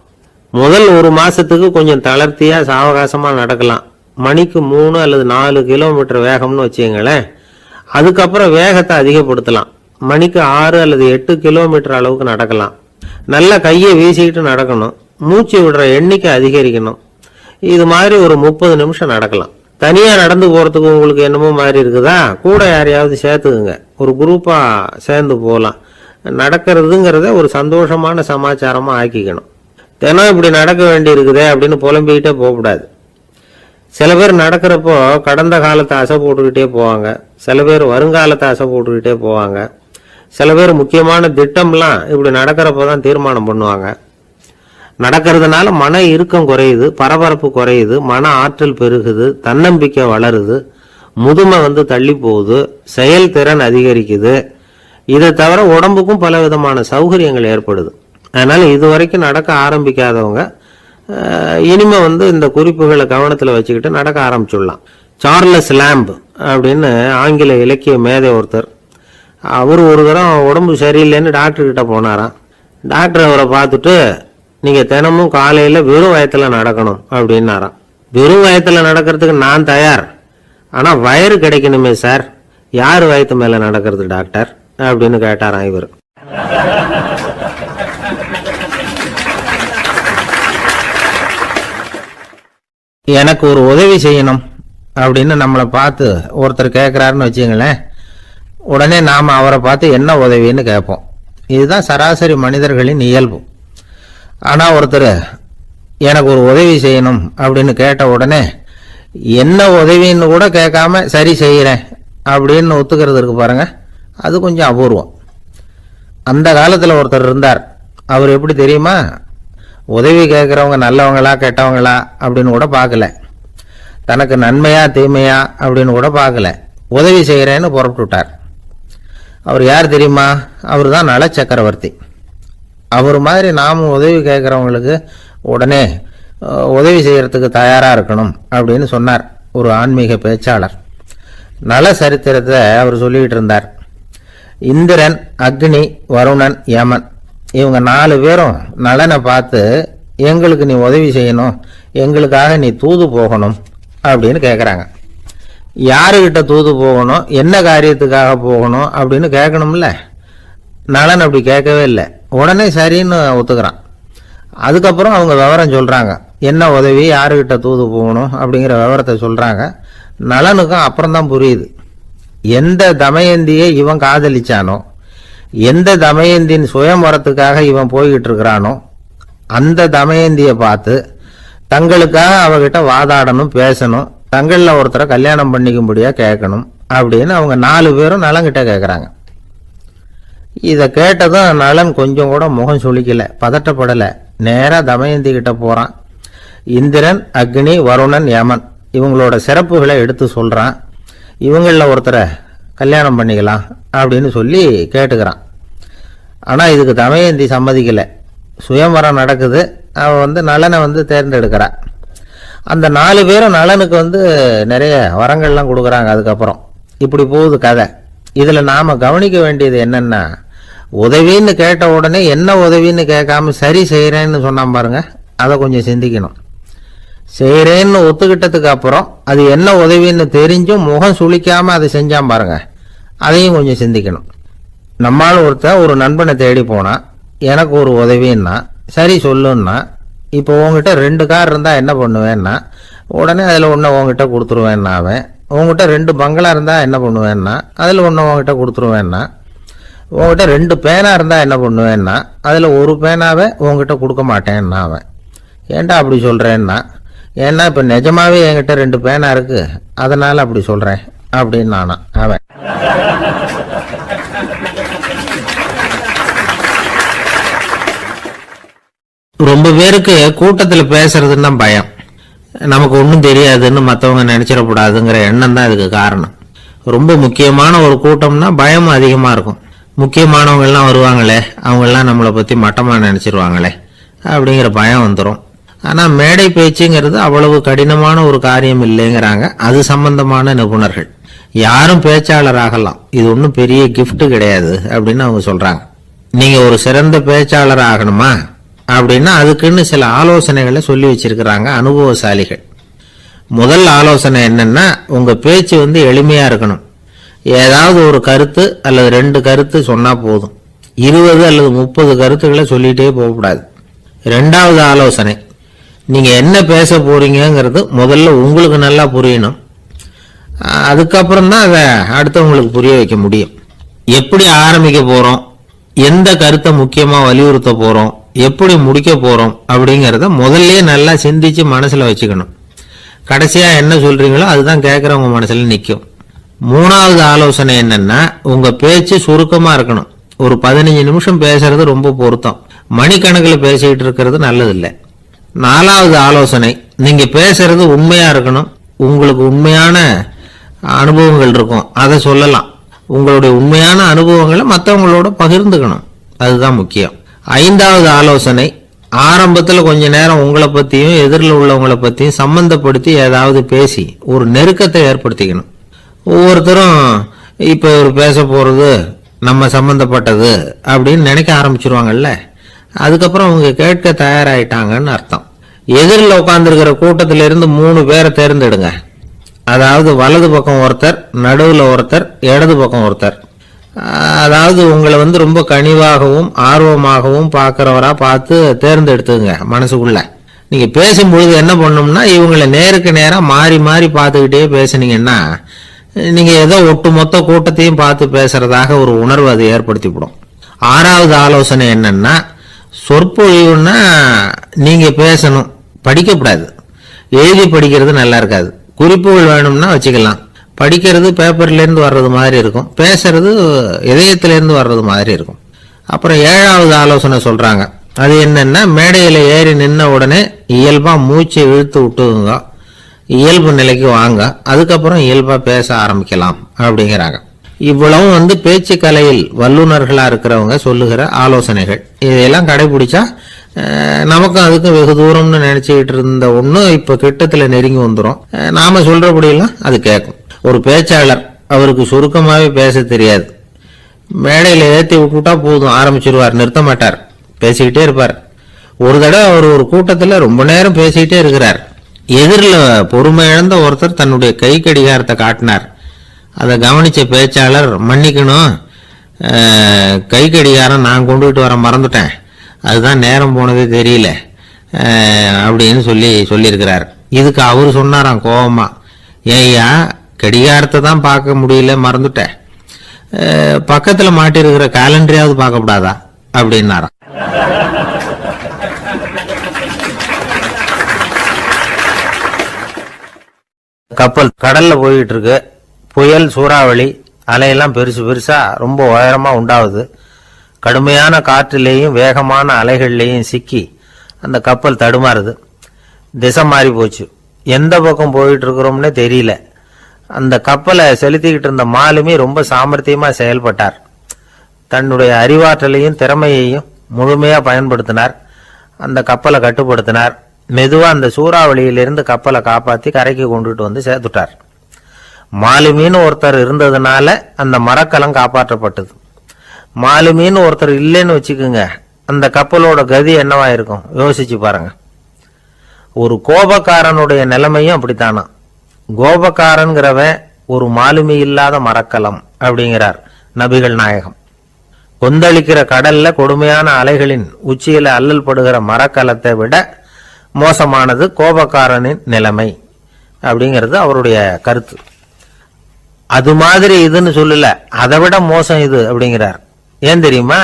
முதல் 1 மாசத்துக்கு கொஞ்சம் தளர்த்தியாக சாவகாசமாக நடக்கலாம். மணிக்கு 3 அல்லது 4 கிலோமீட்டர் வேகம்னு வச்சுங்களேன். அதுக்கப்புறம் வேகத்தை அதிகப்படுத்தலாம். மணிக்கு 6 அல்லது 8 கிலோமீட்டர் அளவுக்கு நடக்கலாம். நல்ல கையை வீசிக்கிட்டு நடக்கணும். மூச்சு விடுற எண்ணிக்கை அதிகரிக்கணும். இது மாதிரி ஒரு 30 நிமிஷம் நடக்கலாம். தனியா நடந்து போறதுக்கு உங்களுக்கு என்னமோ மாதிரி இருக்குதா, கூட யாரையாவது சேர்த்துக்குங்க. ஒரு குரூப்பா சேர்ந்து போகலாம். நடக்கிறதுங்கிறத ஒரு சந்தோஷமான சமாச்சாரமா ஆக்கிக்கணும். தினம் இப்படி நடக்க வேண்டி இருக்குதே அப்படின்னு புலம்பிக்கிட்டே போகக்கூடாது. சில பேர் நடக்கிறப்போ கடந்த காலத்தை அசை போட்டுக்கிட்டே போவாங்க. சில பேர் வருங்காலத்தை அசை போட்டுக்கிட்டே போவாங்க. சில பேர் முக்கியமான திட்டம்லாம் இப்படி நடக்கிறப்போ தான் தீர்மானம் பண்ணுவாங்க. நடக்கிறதுனால மன இறுக்கம் குறையுது, பரபரப்பு குறையுது, மன ஆற்றல் பெருகுது, தன்னம்பிக்கை வளருது, முதுமை தள்ளி போகுது, செயல்திறன் அதிகரிக்குது. இதை தவிர உடம்புக்கும் பல விதமான சௌகரியங்கள் ஏற்படுது. அதனால இதுவரைக்கும் நடக்க ஆரம்பிக்காதவங்க இனிமே இந்த குறிப்புகளை கவனத்தில் வச்சுக்கிட்டு நடக்க ஆரம்பிச்சுடலாம். சார்லஸ் லேம்ப் அப்படின்னு ஆங்கில இலக்கிய மேதை ஒருத்தர், அவர் ஒரு தரம் உடம்பு சரியில்லைன்னு டாக்டர்கிட்ட போனாராம். டாக்டர் அவரை பார்த்துட்டு, நீங்கள் தினமும் காலையில் வெறும் வயத்தில் நடக்கணும் அப்படின்னாராம். வெறும் வயத்தில் நடக்கிறதுக்கு நான் தயார், ஆனால் வயிறு கிடைக்கணுமே சார், யார் வயத்து மேலே நடக்கிறது டாக்டர் அப்படின்னு கேட்டாராம் இவர். எனக்கு ஒரு உதவி செய்யணும் அப்படின்னு நம்மளை பார்த்து ஒருத்தர் கேட்குறாருன்னு வச்சுங்களேன். உடனே நாம் அவரை பார்த்து என்ன உதவின்னு கேட்போம். இதுதான் சராசரி மனிதர்களின் இயல்பு. ஆனால் ஒருத்தர் எனக்கு ஒரு உதவி செய்யணும் அப்படின்னு கேட்ட உடனே என்ன உதவின்னு கூட கேட்காம சரி செய்கிறேன் அப்படின்னு ஒத்துக்கிறது இருக்கு பாருங்க, அது கொஞ்சம் அபூர்வம். அந்த காலத்தில் ஒருத்தர் இருந்தார். அவர் எப்படி தெரியுமா, உதவி கேட்குறவங்க நல்லவங்களா கெட்டவங்களா அப்படின்னு கூட பார்க்கல, தனக்கு நன்மையா தீமையா அப்படின்னு கூட பார்க்கல, உதவி செய்கிறேன்னு புறப்பட்டு விட்டார். அவர் யார் தெரியுமா, அவர் தான் நல சக்கரவர்த்தி. அவர் மாதிரி நாமும் உதவி கேட்குறவங்களுக்கு உடனே உதவி செய்கிறதுக்கு தயாராக இருக்கணும் அப்படின்னு சொன்னார் ஒரு ஆன்மீக பேச்சாளர். நல சரித்திரத்தை அவர் சொல்லிக்கிட்டு இருந்தார். இந்திரன், அக்னி, வருணன், யமன் இவங்க 4 பேரும் நலனை பார்த்து எங்களுக்கு நீ உதவி செய்யணும், எங்களுக்காக நீ தூது போகணும் அப்படின்னு கேட்குறாங்க. யாருக்கிட்ட தூது போகணும், என்ன காரியத்துக்காக போகணும் அப்படின்னு கேட்கணும்ல. நலன் அப்படி கேட்கவே இல்லை, உடனே சரின்னு ஒத்துக்கிறான். அதுக்கப்புறம் அவங்க விவரம் சொல்கிறாங்க, என்ன உதவி, யாருக்கிட்ட தூது போகணும் அப்படிங்கிற விவரத்தை சொல்கிறாங்க. நலனுக்கும் அப்புறம்தான் புரியுது, எந்த தமயந்தியை இவன் காதலிச்சானோ, எந்த தமயந்தின் சுயம்பரத்துக்காக இவன் போய்கிட்டு இருக்கிறானோ அந்த தமயந்தியை பார்த்து தங்களுக்காக அவகிட்ட வாதாடணும், பேசணும், தங்களில் ஒருத்தரை கல்யாணம் பண்ணிக்கும்படியா கேட்கணும் அப்படின்னு அவங்க 4 பேரும் நலன்கிட்ட கேட்குறாங்க. இதை கேட்டதும் நலன் கொஞ்சம் கூட முகம் சுளிக்கல, பதட்டப்படலை. நேராக தமயந்தி கிட்ட போகிறான். இந்திரன், அக்னி, வருணன், யமன் இவங்களோட சிறப்புகளை எடுத்து சொல்கிறான். இவங்களில் ஒருத்தரை கல்யாணம் பண்ணிக்கலாம் அப்படின்னு சொல்லி கேட்டுக்கிறான். ஆனால் இதுக்கு தமயந்தி சம்மதிக்கலை. சுயம்பரம் நடக்குது, அவன் நலனை தேர்ந்தெடுக்கிறான். அந்த 4 பேரும் நலனுக்கு நிறைய வரங்கள்லாம் கொடுக்குறாங்க. அதுக்கப்புறம் இப்படி போகுது கதை. இதில் நாம் கவனிக்க வேண்டியது என்னென்னா, உதவின்னு கேட்ட உடனே என்ன உதவின்னு கேட்காம சரி செய்கிறேன்னு சொன்னான் பாருங்க, அதை கொஞ்சம் சிந்திக்கணும். செய்கிறேன்னு ஒத்துக்கிட்டதுக்கு அப்புறம் அது என்ன உதவின்னு தெரிஞ்சும் முகம் சுளிக்காமல் அதை செஞ்சான் பாருங்க, அதையும் கொஞ்சம் சிந்திக்கணும். நம்மால் ஒருத்தர் ஒரு நண்பனை தேடி போனான், எனக்கு ஒரு உதவின்னா சரி சொல்லுன்னா, இப்போ உங்ககிட்ட 2 கார் இருந்தால் என்ன பண்ணுவேன்னா உடனே அதில் ஒன்று உங்ககிட்ட கொடுத்துருவேன்னா, அவன் உங்ககிட்ட 2 பங்களா இருந்தால் என்ன பண்ணுவேன்னா அதில் ஒன்று உங்ககிட்ட கொடுத்துருவேன்னா, உங்ககிட்ட 2 பேனா இருந்தால் என்ன பண்ணுவேன்னா அதில் ஒரு பேனாவை உங்ககிட்ட கொடுக்க மாட்டேன்னா அவன். ஏன்டா அப்படி சொல்கிறேன்னா, ஏன்னா இப்போ நிஜமாவே என்கிட்ட 2 பேனா இருக்குது, அதனால் அப்படி சொல்கிறேன் அப்படின்னு நானா அவன். ரொம்ப பேருக்கு கூட்டத்தில் பேசுறதுன்னா பயம். நமக்கு ஒன்றும் தெரியாதுன்னு மற்றவங்க நினைச்சிடக்கூடாதுங்கிற எண்ணம் தான் இதுக்கு காரணம். ரொம்ப முக்கியமான ஒரு கூட்டம்னா பயமும் அதிகமாக இருக்கும். முக்கியமானவங்கெல்லாம் வருவாங்களே, அவங்கெல்லாம் நம்மளை பற்றி மட்டமாக நினச்சிருவாங்களே அப்படிங்கிற பயம் வந்துடும். ஆனால் மேடை பேச்சுங்கிறது அவ்வளவு கடினமான ஒரு காரியம் இல்லைங்கிறாங்க அது சம்பந்தமான நிபுணர்கள். யாரும் பேச்சாளர் ஆகலாம், இது ஒன்றும் பெரிய கிஃப்ட் கிடையாது அப்படின்னு அவங்க சொல்றாங்க. நீங்க ஒரு சிறந்த பேச்சாளர் ஆகணுமா அப்படின்னா அதுக்குன்னு சில ஆலோசனைகளை சொல்லி வச்சிருக்கிறாங்க அனுபவசாலிகள். முதல் ஆலோசனை என்னன்னா, உங்க பேச்சு எளிமையா இருக்கணும். ஏதாவது ஒரு கருத்து அல்லது 2 கருத்து சொன்னா போதும். 20 அல்லது 30 கருத்துக்களை சொல்லிட்டே போகக்கூடாது. 2வது ஆலோசனை, நீங்க என்ன பேச போறீங்கிறது முதல்ல உங்களுக்கு நல்லா புரியணும். அதுக்கப்புறம் தான் அதை அடுத்தவங்களுக்கு புரிய வைக்க முடியும். எப்படி ஆரம்பிக்க போறோம், எந்த கருத்தை முக்கியமா வலியுறுத்த போறோம், எப்படி முடிக்க போறோம் அப்படிங்கிறத முதல்லயே நல்லா சிந்திச்சு மனசுல வச்சுக்கணும். கடைசியா என்ன சொல்றீங்களோ அதுதான் கேட்கறவங்க மனசுல நிற்கும். 3வது ஆலோசனை என்னன்னா, உங்க பேச்சு சுருக்கமா இருக்கணும். ஒரு 15 நிமிஷம் பேசுறது ரொம்ப பொருத்தம். மணிக்கணக்கில் பேசிக்கிட்டு இருக்கிறது நல்லதில்லை. 4வது ஆலோசனை, நீங்க பேசுறது உண்மையா இருக்கணும். உங்களுக்கு உண்மையான அனுபவங்கள் இருக்கும், அதை சொல்லலாம். உங்களுடைய உண்மையான அனுபவங்களை மற்றவங்களோட பகிர்ந்துக்கணும், அதுதான் முக்கியம். 5வது ஆலோசனை, ஆரம்பத்தில் கொஞ்ச நேரம் உங்களை பற்றியும் எதிரில் உள்ளவங்களை பற்றியும் சம்பந்தப்படுத்தி ஏதாவது பேசி ஒரு நெருக்கத்தை ஏற்படுத்திக்கணும். ஒவ்வொருத்தரும் இப்போ இவர் பேச போகிறது நம்ம சம்பந்தப்பட்டது அப்படின்னு நினைக்க ஆரம்பிச்சிருவாங்கல்ல, அதுக்கப்புறம் அவங்க கேட்க தயாராயிட்டாங்கன்னு அர்த்தம். எதிரில் உட்காந்துருக்கிற கூட்டத்திலிருந்து 3 பேரை தேர்ந்தெடுங்க. அதாவது வலது பக்கம் ஒருத்தர், நடுவில் ஒருத்தர், இடது பக்கம் ஒருத்தர். அதாவது உங்களை ரொம்ப கனிவாகவும் ஆர்வமாகவும் பார்க்குறவரா பார்த்து தேர்ந்தெடுத்துங்க மனசுக்குள்ள. நீங்க பேசும்பொழுது என்ன பண்ணணும்னா, இவங்களை நேருக்கு நேரம் மாறி மாறி பார்த்துக்கிட்டே பேசுனீங்கன்னா நீங்க ஏதோ ஒட்டுமொத்த கூட்டத்தையும் பார்த்து பேசுறதாக ஒரு உணர்வு அது ஏற்படுத்திவிடும். 6வது ஆலோசனை என்னன்னா, சொற்பொழிவுன்னா நீங்க பேசணும், படிக்கக்கூடாது. எழுதி படிக்கிறது நல்லா இருக்காது. குறிப்புகள் வேணும்னா வச்சுக்கலாம். படிக்கிறது பேப்பர்லேருந்து வர்றது மாதிரி இருக்கும், பேசுறது இதயத்திலேருந்து வர்றது மாதிரி இருக்கும். அப்புறம் 7வது ஆலோசனை சொல்றாங்க, அது என்னன்னா, மேடையில் ஏறி நின்ன உடனே இயல்பா மூச்சை இழுத்து விட்டுங்க, இயல்பு நிலைக்கு வாங்க, அதுக்கப்புறம் இயல்பா பேச ஆரம்பிக்கலாம் அப்படிங்கிறாங்க. இவ்வளவு பேச்சு கலையில் வல்லுநர்களா இருக்கிறவங்க சொல்லுகிற ஆலோசனைகள். இதையெல்லாம் கடைபிடிச்சா நமக்கும் அதுக்கும் வெகு தூரம்னு நினைச்சுக்கிட்டு இருந்த ஒண்ணு இப்ப கிட்டத்துல நெருங்கி வந்துடும். நாம சொல்றபடியெல்லாம் அது கேட்கும். ஒரு பேச்சாளர், அவருக்கு சுருக்கமாவே பேச தெரியாது. மேடையில ஏற்றி விட்டுட்டா போதும், ஆரம்பிச்சிருவார், நிறுத்த மாட்டார், பேசிக்கிட்டே இருப்பார். ஒரு தடவை அவர் ஒரு கூட்டத்தில் ரொம்ப நேரம் பேசிக்கிட்டே இருக்கிறார். எதிரில் பொறுமை இழந்த ஒருத்தர் தன்னுடைய கை கடிகாரத்தை காட்டினார். அதை கவனிச்ச பேச்சாளர், மன்னிக்கணும், கை கடிகாரம் நான் கொண்டுகிட்டு வர மறந்துட்டேன், அதுதான் நேரம் போனதே தெரியல அப்படின்னு சொல்லியிருக்கிறார். இதுக்கு அவர் சொன்னாராம் கோபமா, ஏய்யா கடிகாரத்தை தான் பார்க்க முடியல, மறந்துட்டேன், பக்கத்தில் மாட்டிருக்கிற காலண்டரையாவது பார்க்கப்படாதா அப்படின்னாராம். கப்பல் கடல்ல போயிட்டு இருக்கு. புயல், சூறாவளி, அலையெல்லாம் பெருசு பெருசா ரொம்ப உயரமா உண்டாகுது. கடுமையான காற்றிலேயும் வேகமான அலைகள்லேயும் சிக்கி அந்த கப்பல் தடுமாறுது. திசை மாறி போச்சு. எந்த பக்கம் போயிட்டு இருக்கிறோம்னே தெரியல. அந்த கப்பலை செலுத்திக்கிட்டு இருந்த மாலுமி ரொம்ப சாமர்த்தியமா செயல்பட்டார். தன்னுடைய அறிவாற்றலையும் திறமையையும் முழுமையா பயன்படுத்தினார். அந்த கப்பலை கட்டுப்படுத்தினார். மெதுவா அந்த சூறாவளியிலிருந்து கப்பலை காப்பாத்தி கரைக்கு கொண்டுட்டு சேர்த்துட்டார். மாலுமின்னு ஒருத்தர் இருந்ததுனால அந்த மரக்கலம் காப்பாற்றப்பட்டது. மாலுமின்னு ஒருத்தர் இல்லைன்னு வச்சுக்கோங்க, அந்த கப்பலோட கதி என்னவா இருக்கும் யோசிச்சு பாருங்க. ஒரு கோபக்காரனுடைய நிலைமையும் அப்படித்தானா. கோபக்காரன்கிறவன் ஒரு மாலுமி இல்லாத மரக்கலம் அப்படிங்கிறார் நபிகள் நாயகம். கொந்தளிக்கிற கடல்ல கொடுமையான அலைகளின் உச்சியில அல்லல் படுகிற மரக்கலத்தை விட மோசமானது கோபக்காரனின் நிலைமை அப்படிங்கிறது அவருடைய கருத்து. அது மாதிரி இதுன்னு சொல்லல, அதை விட மோசம் இது அப்படிங்கிறார். ஏன் தெரியுமா?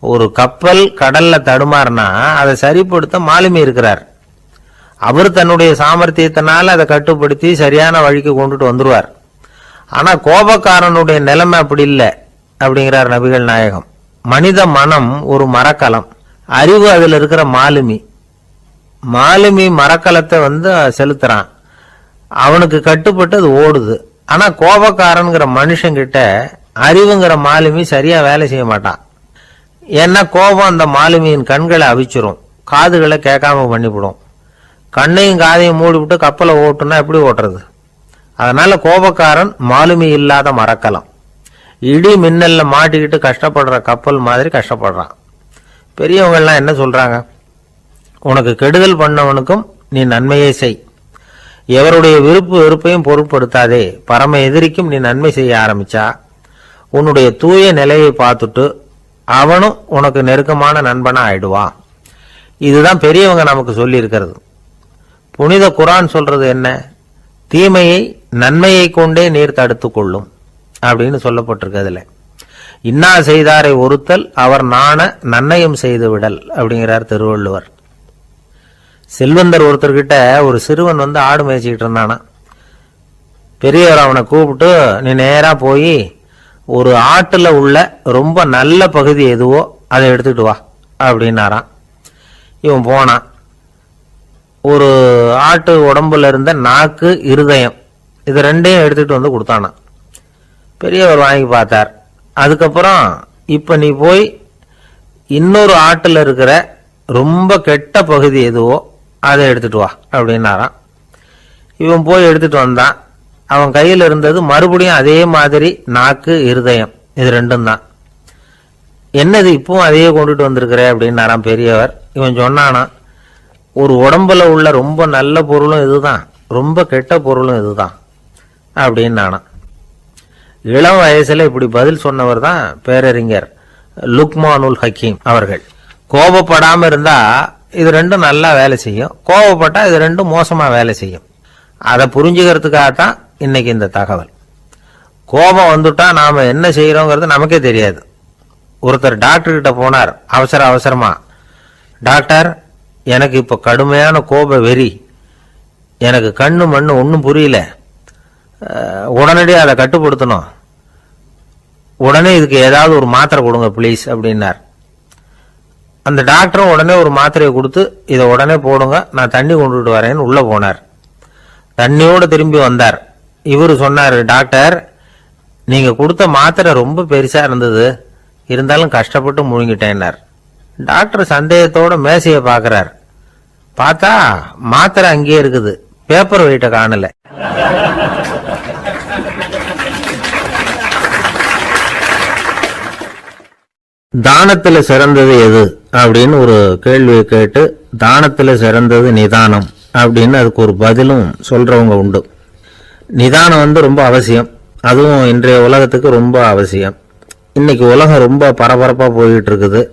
ஒரு கப்பல் கடல்ல தடுமாறினா அதை சரிப்படுத்த மாலுமி இருக்கிறார். அவர் தன்னுடைய சாமர்த்தியத்தினால அதை கட்டுப்படுத்தி சரியான வழிக்கு கொண்டுட்டு வந்துருவார். ஆனா கோபக்காரனுடைய நிலைமை அப்படி இல்லை அப்படிங்கிறார் நபிகள் நாயகம். மனித மனம் ஒரு மரக்கலம், அறிவு அதுல இருக்கிற மாலுமி. மாலுமி மரக்கலத்தை செலுத்துறான், அவனுக்கு கட்டுப்பட்டு அது ஓடுது. ஆனா கோபக்காரன்கிற மனுஷங்கிட்ட அறிவுங்கிற மாலுமி சரியா வேலை செய்ய மாட்டான். ஏன்னா கோபம் அந்த மாலுமியின் கண்களை அவிச்சிரும், காதுகளை கேட்காம பண்ணிவிடும். கண்ணையும் காதையும் மூடிவிட்டு கப்பலை ஓட்டுனா எப்படி ஓட்டுறது? அதனால கோபக்காரன் மாலுமி இல்லாத மரக்கலம். இடி மின்னல்ல மாட்டிக்கிட்டு கஷ்டப்படுற கப்பல் மாதிரி கஷ்டப்படுறான். பெரியவங்கள்லாம் என்ன சொல்றாங்க? உனக்கு கெடுதல் பண்ணவனுக்கும் நீ நன்மையை செய், எவருடைய விருப்பு வெறுப்பையும் பொருட்படுத்தாதே. பரம எதிரிக்கும் நீ நன்மை செய்ய ஆரம்பிச்சா உன்னுடைய தூய நிலையை பார்த்துட்டு அவனும் உனக்கு நெருக்கமான நண்பனா ஆயிடுவான். இதுதான் பெரியவங்க நமக்கு சொல்லி இருக்கிறது. புனித குர்ஆன் சொல்றது என்ன? தீமையை நன்மையை கொண்டே நீர் தடுத்து கொள்ளும் அப்படின்னு சொல்லப்பட்டிருக்கு. அதுல இன்னா செய்தாரை ஒருத்தல் அவர் நாண நன்னயம் செய்து விடல் அப்படிங்கிறார் திருவள்ளுவர். செல்வந்தர் ஒருத்தர்கிட்ட ஒரு சிறுவன் வந்து ஆடு மேய்ச்சிக்கிட்டு இருந்தானா. பெரியவர் அவனை கூப்பிட்டு, நீ நேரா போய் ஒரு ஆட்டுல உள்ள ரொம்ப நல்ல பகுதி எதுவோ அதை எடுத்துட்டு வா அப்படின்னாரான். இவன் போனான். ஒரு ஆட்டு உடம்புல இருந்த நாக்கு, இருதயம், இது ரெண்டையும் எடுத்துட்டு வந்து கொடுத்தானா. பெரியவர் வாங்கி பார்த்தார். அதுக்கப்புறம் இப்ப நீ போய் இன்னொரு ஆட்டுல இருக்கிற ரொம்ப கெட்ட பகுதி எதுவோ அதை எடுத்துட்டு வா அப்படின்னாராம். இவன் போய் எடுத்துட்டு வந்தான். அவன் கையில் இருந்தது மறுபடியும் அதே மாதிரி நாக்கு, இருதயம், இது ரெண்டும் தான். என்னது இப்பவும் அதையே கொண்டுட்டு வந்திருக்கிற அப்படின்னாராம் பெரியவர். இவன் சொன்னானா, ஒரு உடம்புல உள்ள ரொம்ப நல்ல பொருளும் இதுதான், ரொம்ப கெட்ட பொருளும் இதுதான் அப்படின்னு. இளம் வயசுல இப்படி பதில் சொன்னவர் தான் பேரறிஞர் லுக்மானுல் ஹக்கீம் அவர்கள். கோபப்படாம இருந்தா இது ரெண்டும் நல்லா வேலை செய்யும், கோபப்பட்டா இது ரெண்டும் மோசமா வேலை செய்யும். அதை புரிஞ்சுக்கிறதுக்காகத்தான் இன்னைக்கு இந்த தகவல். கோபம் வந்துட்டா நாம என்ன செய்யறோங்கிறது நமக்கே தெரியாது. ஒருத்தர் டாக்டர் கிட்ட போனார் அவசரமா. டாக்டர், எனக்கு இப்ப கடுமையான கோப வெறி, எனக்கு கண்ணு மண்ணு ஒன்றும் புரியல, உடனடியாக அதை கட்டுப்படுத்தணும், உடனே இதுக்கு ஏதாவது ஒரு மாத்திரை கொடுங்க ப்ளீஸ் அப்படின்னார். அந்த டாக்டரும் உடனே ஒரு மாத்திரையை கொடுத்து, இதை உடனே போடுங்க, நான் தண்ணி கொண்டுட்டு வரேன்னு உள்ள போனார். தண்ணியோடு திரும்பி வந்தார். இவரு சொன்னார், டாக்டர், நீங்க கொடுத்த மாத்திரை ரொம்ப பெருசா இருந்தது, இருந்தாலும் கஷ்டப்பட்டு முழுங்கிட்டேன்னார். டாக்டர் சந்தேகத்தோட மேசையை பார்க்கிறார். பார்த்தா மாத்திரை அங்கேயே இருக்குது, பேப்பர் வெயிட்ட காணல. தானத்துல சிறந்தது எது அப்படின்னு ஒரு கேள்வியை கேட்டு, தானத்துல சிறந்தது நிதானம் அப்படின்னு அதுக்கு ஒரு பதிலும் சொல்றவங்க உண்டு. நிதானம் வந்து ரொம்ப அவசியம், அதுவும் இன்றைய உலகத்துக்கு ரொம்ப அவசியம். இன்னைக்கு உலகம் ரொம்ப பரபரப்பா போயிட்டு இருக்குது.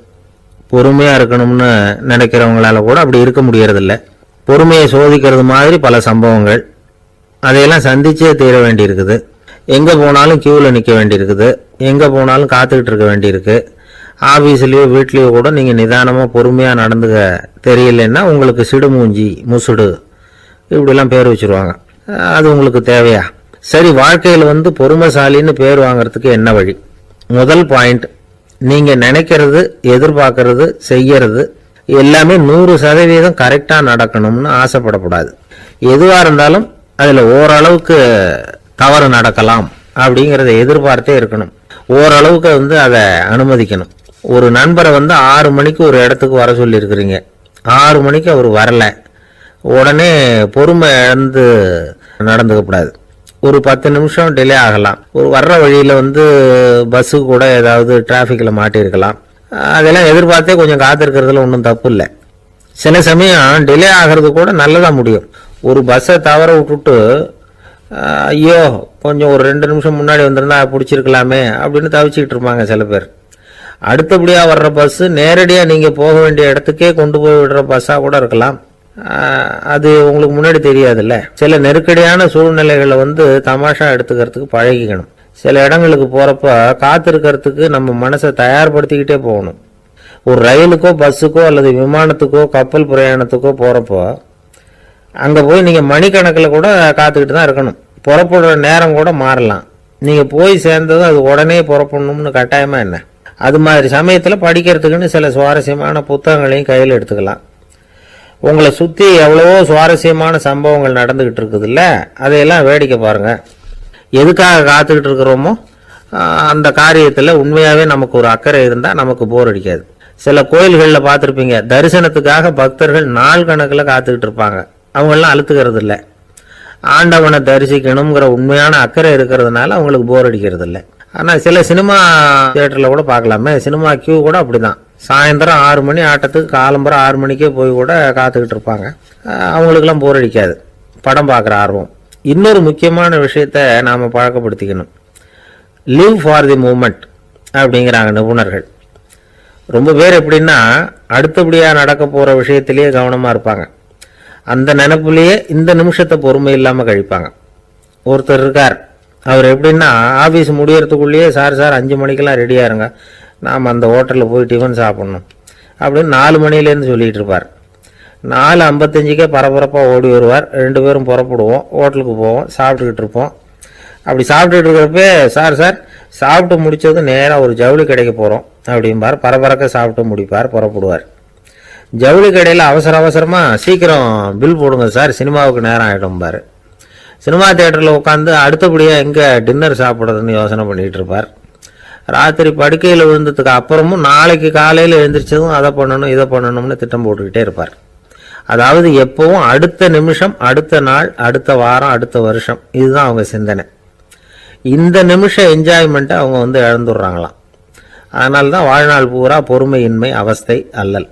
பொறுமையா இருக்கணும்னு நினைக்கிறவங்களால கூட அப்படி இருக்க முடியறதில்ல. பொறுமையை சோதிக்கிறது மாதிரி பல சம்பவங்கள், அதையெல்லாம் சந்திச்சே தீர வேண்டி இருக்குது. எங்க போனாலும் கியூல நிக்க வேண்டி இருக்குது, எங்க போனாலும் காத்துக்கிட்டு இருக்க வேண்டி இருக்கு. ஆபீஸ்லயோ வீட்லயோ கூட நீங்க நிதானமா பொறுமையா நடந்துக்க தெரியலன்னா உங்களுக்கு சிடுமூஞ்சி, முசுடு, இப்படிலாம் பேர் வச்சிருவாங்க. அது உங்களுக்கு தேவையா? சரி, வாழ்க்கையில் வந்து பொறுமைசாலின்னு பேர் வாங்கறதுக்கு என்ன வழி? முதல் பாயிண்ட், நீங்க நினைக்கிறது, எதிர்பார்க்கறது, செய்யறது எல்லாமே 100% கரெக்டா நடக்கணும்னு ஆசைப்படக்கூடாது. எதுவா இருந்தாலும் அதுல ஓரளவுக்கு தவறு நடக்கலாம் அப்படிங்கறத எதிர்பார்த்தே இருக்கணும். ஓரளவுக்கு வந்து அதை அனுமதிக்கணும். ஒரு நண்பரை வந்து 6 மணிக்கு ஒரு இடத்துக்கு வர சொல்லி இருக்கிறீங்க, 6 மணிக்கு அவர் வரல, உடனே பொறுமை இழந்து நடந்துக்க கூடாது. ஒரு 10 நிமிஷம் டிலே ஆகலாம். ஒரு வர்ற வழியில வந்து பஸ்ஸு கூட ஏதாவது டிராபிக்ல மாட்டிருக்கலாம். அதெல்லாம் எதிர்பார்த்தே கொஞ்சம் காத்திருக்கிறதுல ஒன்றும் தப்பு இல்லை. சில சமயம் டிலே ஆகிறது கூட நல்லதா முடியும். ஒரு பஸ்ஸை தவற விட்டுட்டு, ஐயோ கொஞ்சம் ஒரு 2 நிமிஷம் முன்னாடி வந்திருந்தா பிடிச்சிருக்கலாமே அப்படின்னு தவிச்சுக்கிட்டு இருப்பாங்க சில பேர். அடுத்தபடியா வர்ற பஸ் நேரடியா நீங்க போக வேண்டிய இடத்துக்கே கொண்டு போய் விடுற பஸ்ஸா கூட இருக்கலாம். அது உங்களுக்கு முன்னாடி தெரியாதுல்ல. சில நெருக்கடியான சூழ்நிலைகளை வந்து தமாஷா எடுத்துக்கிறதுக்கு பழகிக்கணும். சில இடங்களுக்கு போறப்ப காத்திருக்கிறதுக்கு நம்ம மனசை தயார்படுத்திக்கிட்டே போகணும். ஒரு ரயிலுக்கோ பஸ்ஸுக்கோ அல்லது விமானத்துக்கோ கப்பல் பிரயாணத்துக்கோ போறப்போ அங்க போய் நீங்க மணிக்கணக்கில் கூட காத்துக்கிட்டு தான் இருக்கணும். புறப்படுற நேரம் கூட மாறலாம். நீங்க போய் சேர்ந்ததும் அது உடனே புறப்படணும்னு கட்டாயமா என்ன? அது மாதிரி சமயத்துல படிக்கிறதுக்குன்னு சில சுவாரஸ்யமான புத்தகங்களையும் கையில் எடுத்துக்கலாம். உங்களை சுத்தி எவ்வளவோ சுவாரஸ்யமான சம்பவங்கள் நடந்துகிட்டு இருக்குது இல்ல, அதையெல்லாம் வேடிக்கை பாருங்க. எதுக்காக காத்துக்கிட்டு இருக்கிறோமோ அந்த காரியத்துல உண்மையாவே நமக்கு ஒரு அக்கறை இருந்தா நமக்கு போர் அடிக்காது. சில கோயில்கள்ல பார்த்திருப்பீங்க, தரிசனத்துக்காக பக்தர்கள் நாள் கணக்குல காத்துக்கிட்டு இருப்பாங்க. அவங்களாம் அழுத்துக்கிறது இல்லை. ஆண்டவனை தரிசிக்கணுங்கிற உண்மையான அக்கறை இருக்கிறதுனால அவங்களுக்கு போர் அடிக்கிறது இல்லை. ஆனால் சில சினிமா தியேட்டரில் கூட பார்க்கலாமே, சினிமா கியூ கூட அப்படி தான். சாயந்தரம் 6 மணி ஆட்டத்துக்கு காலம்பரம் 6 மணிக்கே போய் கூட காத்துக்கிட்டு இருப்பாங்க. அவங்களுக்கெல்லாம் போர் அடிக்காது, படம் பார்க்குற ஆர்வம். இன்னொரு முக்கியமான விஷயத்த நாம் பழக்கப்படுத்திக்கணும். லிவ் ஃபார் தி மூமெண்ட் அப்படிங்கிறாங்க நிபுணர்கள். ரொம்ப பேர் எப்படின்னா அடுத்தபடியாக நடக்க போகிற விஷயத்திலேயே கவனமாக இருப்பாங்க. அந்த நினைப்புலேயே இந்த நிமிஷத்தை பொறுமை இல்லாமல் கழிப்பாங்க. ஒருத்தர் இருக்கார், அவர் எப்படின்னா ஆஃபீஸ் முடியறதுக்குள்ளேயே சார் 5 மணிக்கெல்லாம் ரெடியாக இருங்க, நாம் அந்த ஹோட்டலில் போய் டிஃபன் சாப்பிட்ணும் அப்படின்னு 4 மணிலேருந்து சொல்லிகிட்டு இருப்பார். 4:55க்கே பரபரப்பாக ஓடி வருவார். 2 பேரும் புறப்படுவோம், ஹோட்டலுக்கு போவோம், சாப்பிட்டுக்கிட்டு இருப்போம். அப்படி சாப்பிட்டுட்டு இருக்கிறப்பே சார் சாப்பிட்டு முடித்தது நேராக ஒரு ஜவுளி கடைக்கு போகிறோம் அப்படிம்பார். பரபரக்க சாப்பிட்டு முடிப்பார், புறப்படுவார். ஜவுளி கடையில் அவசரமாக சீக்கிரம் பில் போடுங்க சார், சினிமாவுக்கு நேரம் ஆகிடும்பார். சினிமா தியேட்டரில் உட்காந்து அடுத்தபடியாக எங்கே டின்னர் சாப்பிட்றதுன்னு யோசனை பண்ணிகிட்டு இருப்பார். ராத்திரி படுக்கையில் விழுந்ததுக்கு அப்புறமும் நாளைக்கு காலையில் எழுந்திரிச்சதும் அதை பண்ணணும் இதை பண்ணணும்னு திட்டம் போட்டுக்கிட்டே இருப்பார். அதாவது எப்பவும் அடுத்த நிமிஷம், அடுத்த நாள், அடுத்த வாரம், அடுத்த வருஷம், இதுதான் அவங்க சிந்தனை. இந்த நிமிஷம் என்ஜாய்மெண்ட்டை அவங்க இழந்துடுறாங்களாம். அதனால தான் வாழ்நாள் பூரா பொறுமையின்மை, அவஸ்தை, அல்லல்.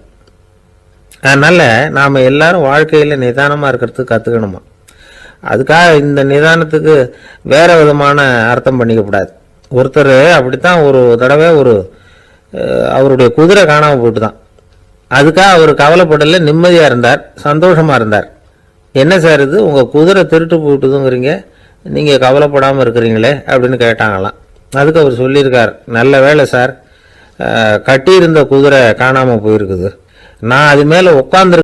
அதனால் நாம் எல்லாரும் வாழ்க்கையில் நிதானமாக இருக்கிறதுக்கு கற்றுக்கணுமா. அதுக்காக இந்த நிதானத்துக்கு வேறு விதமான அர்த்தம் பண்ணிக்கக்கூடாது. ஒருத்தர் அப்படித்தான் ஒரு தடவை அவருடைய குதிரை காணாமல் போயிட்டு தான். அதுக்காக அவர் கவலைப்படலை, நிம்மதியாக இருந்தார், சந்தோஷமாக இருந்தார். என்ன சார் இது, உங்கள் குதிரை திருட்டு போயிட்டுதுங்கிறீங்க, நீங்கள் கவலைப்படாமல் இருக்கிறீங்களே அப்படின்னு கேட்டாங்களாம். அதுக்கு அவர் சொல்லியிருக்கார், நல்ல வேலை சார், கட்டியிருந்த குதிரை காணாமல் போயிருக்குது, நான் அது மேலே உட்காந்துருக்க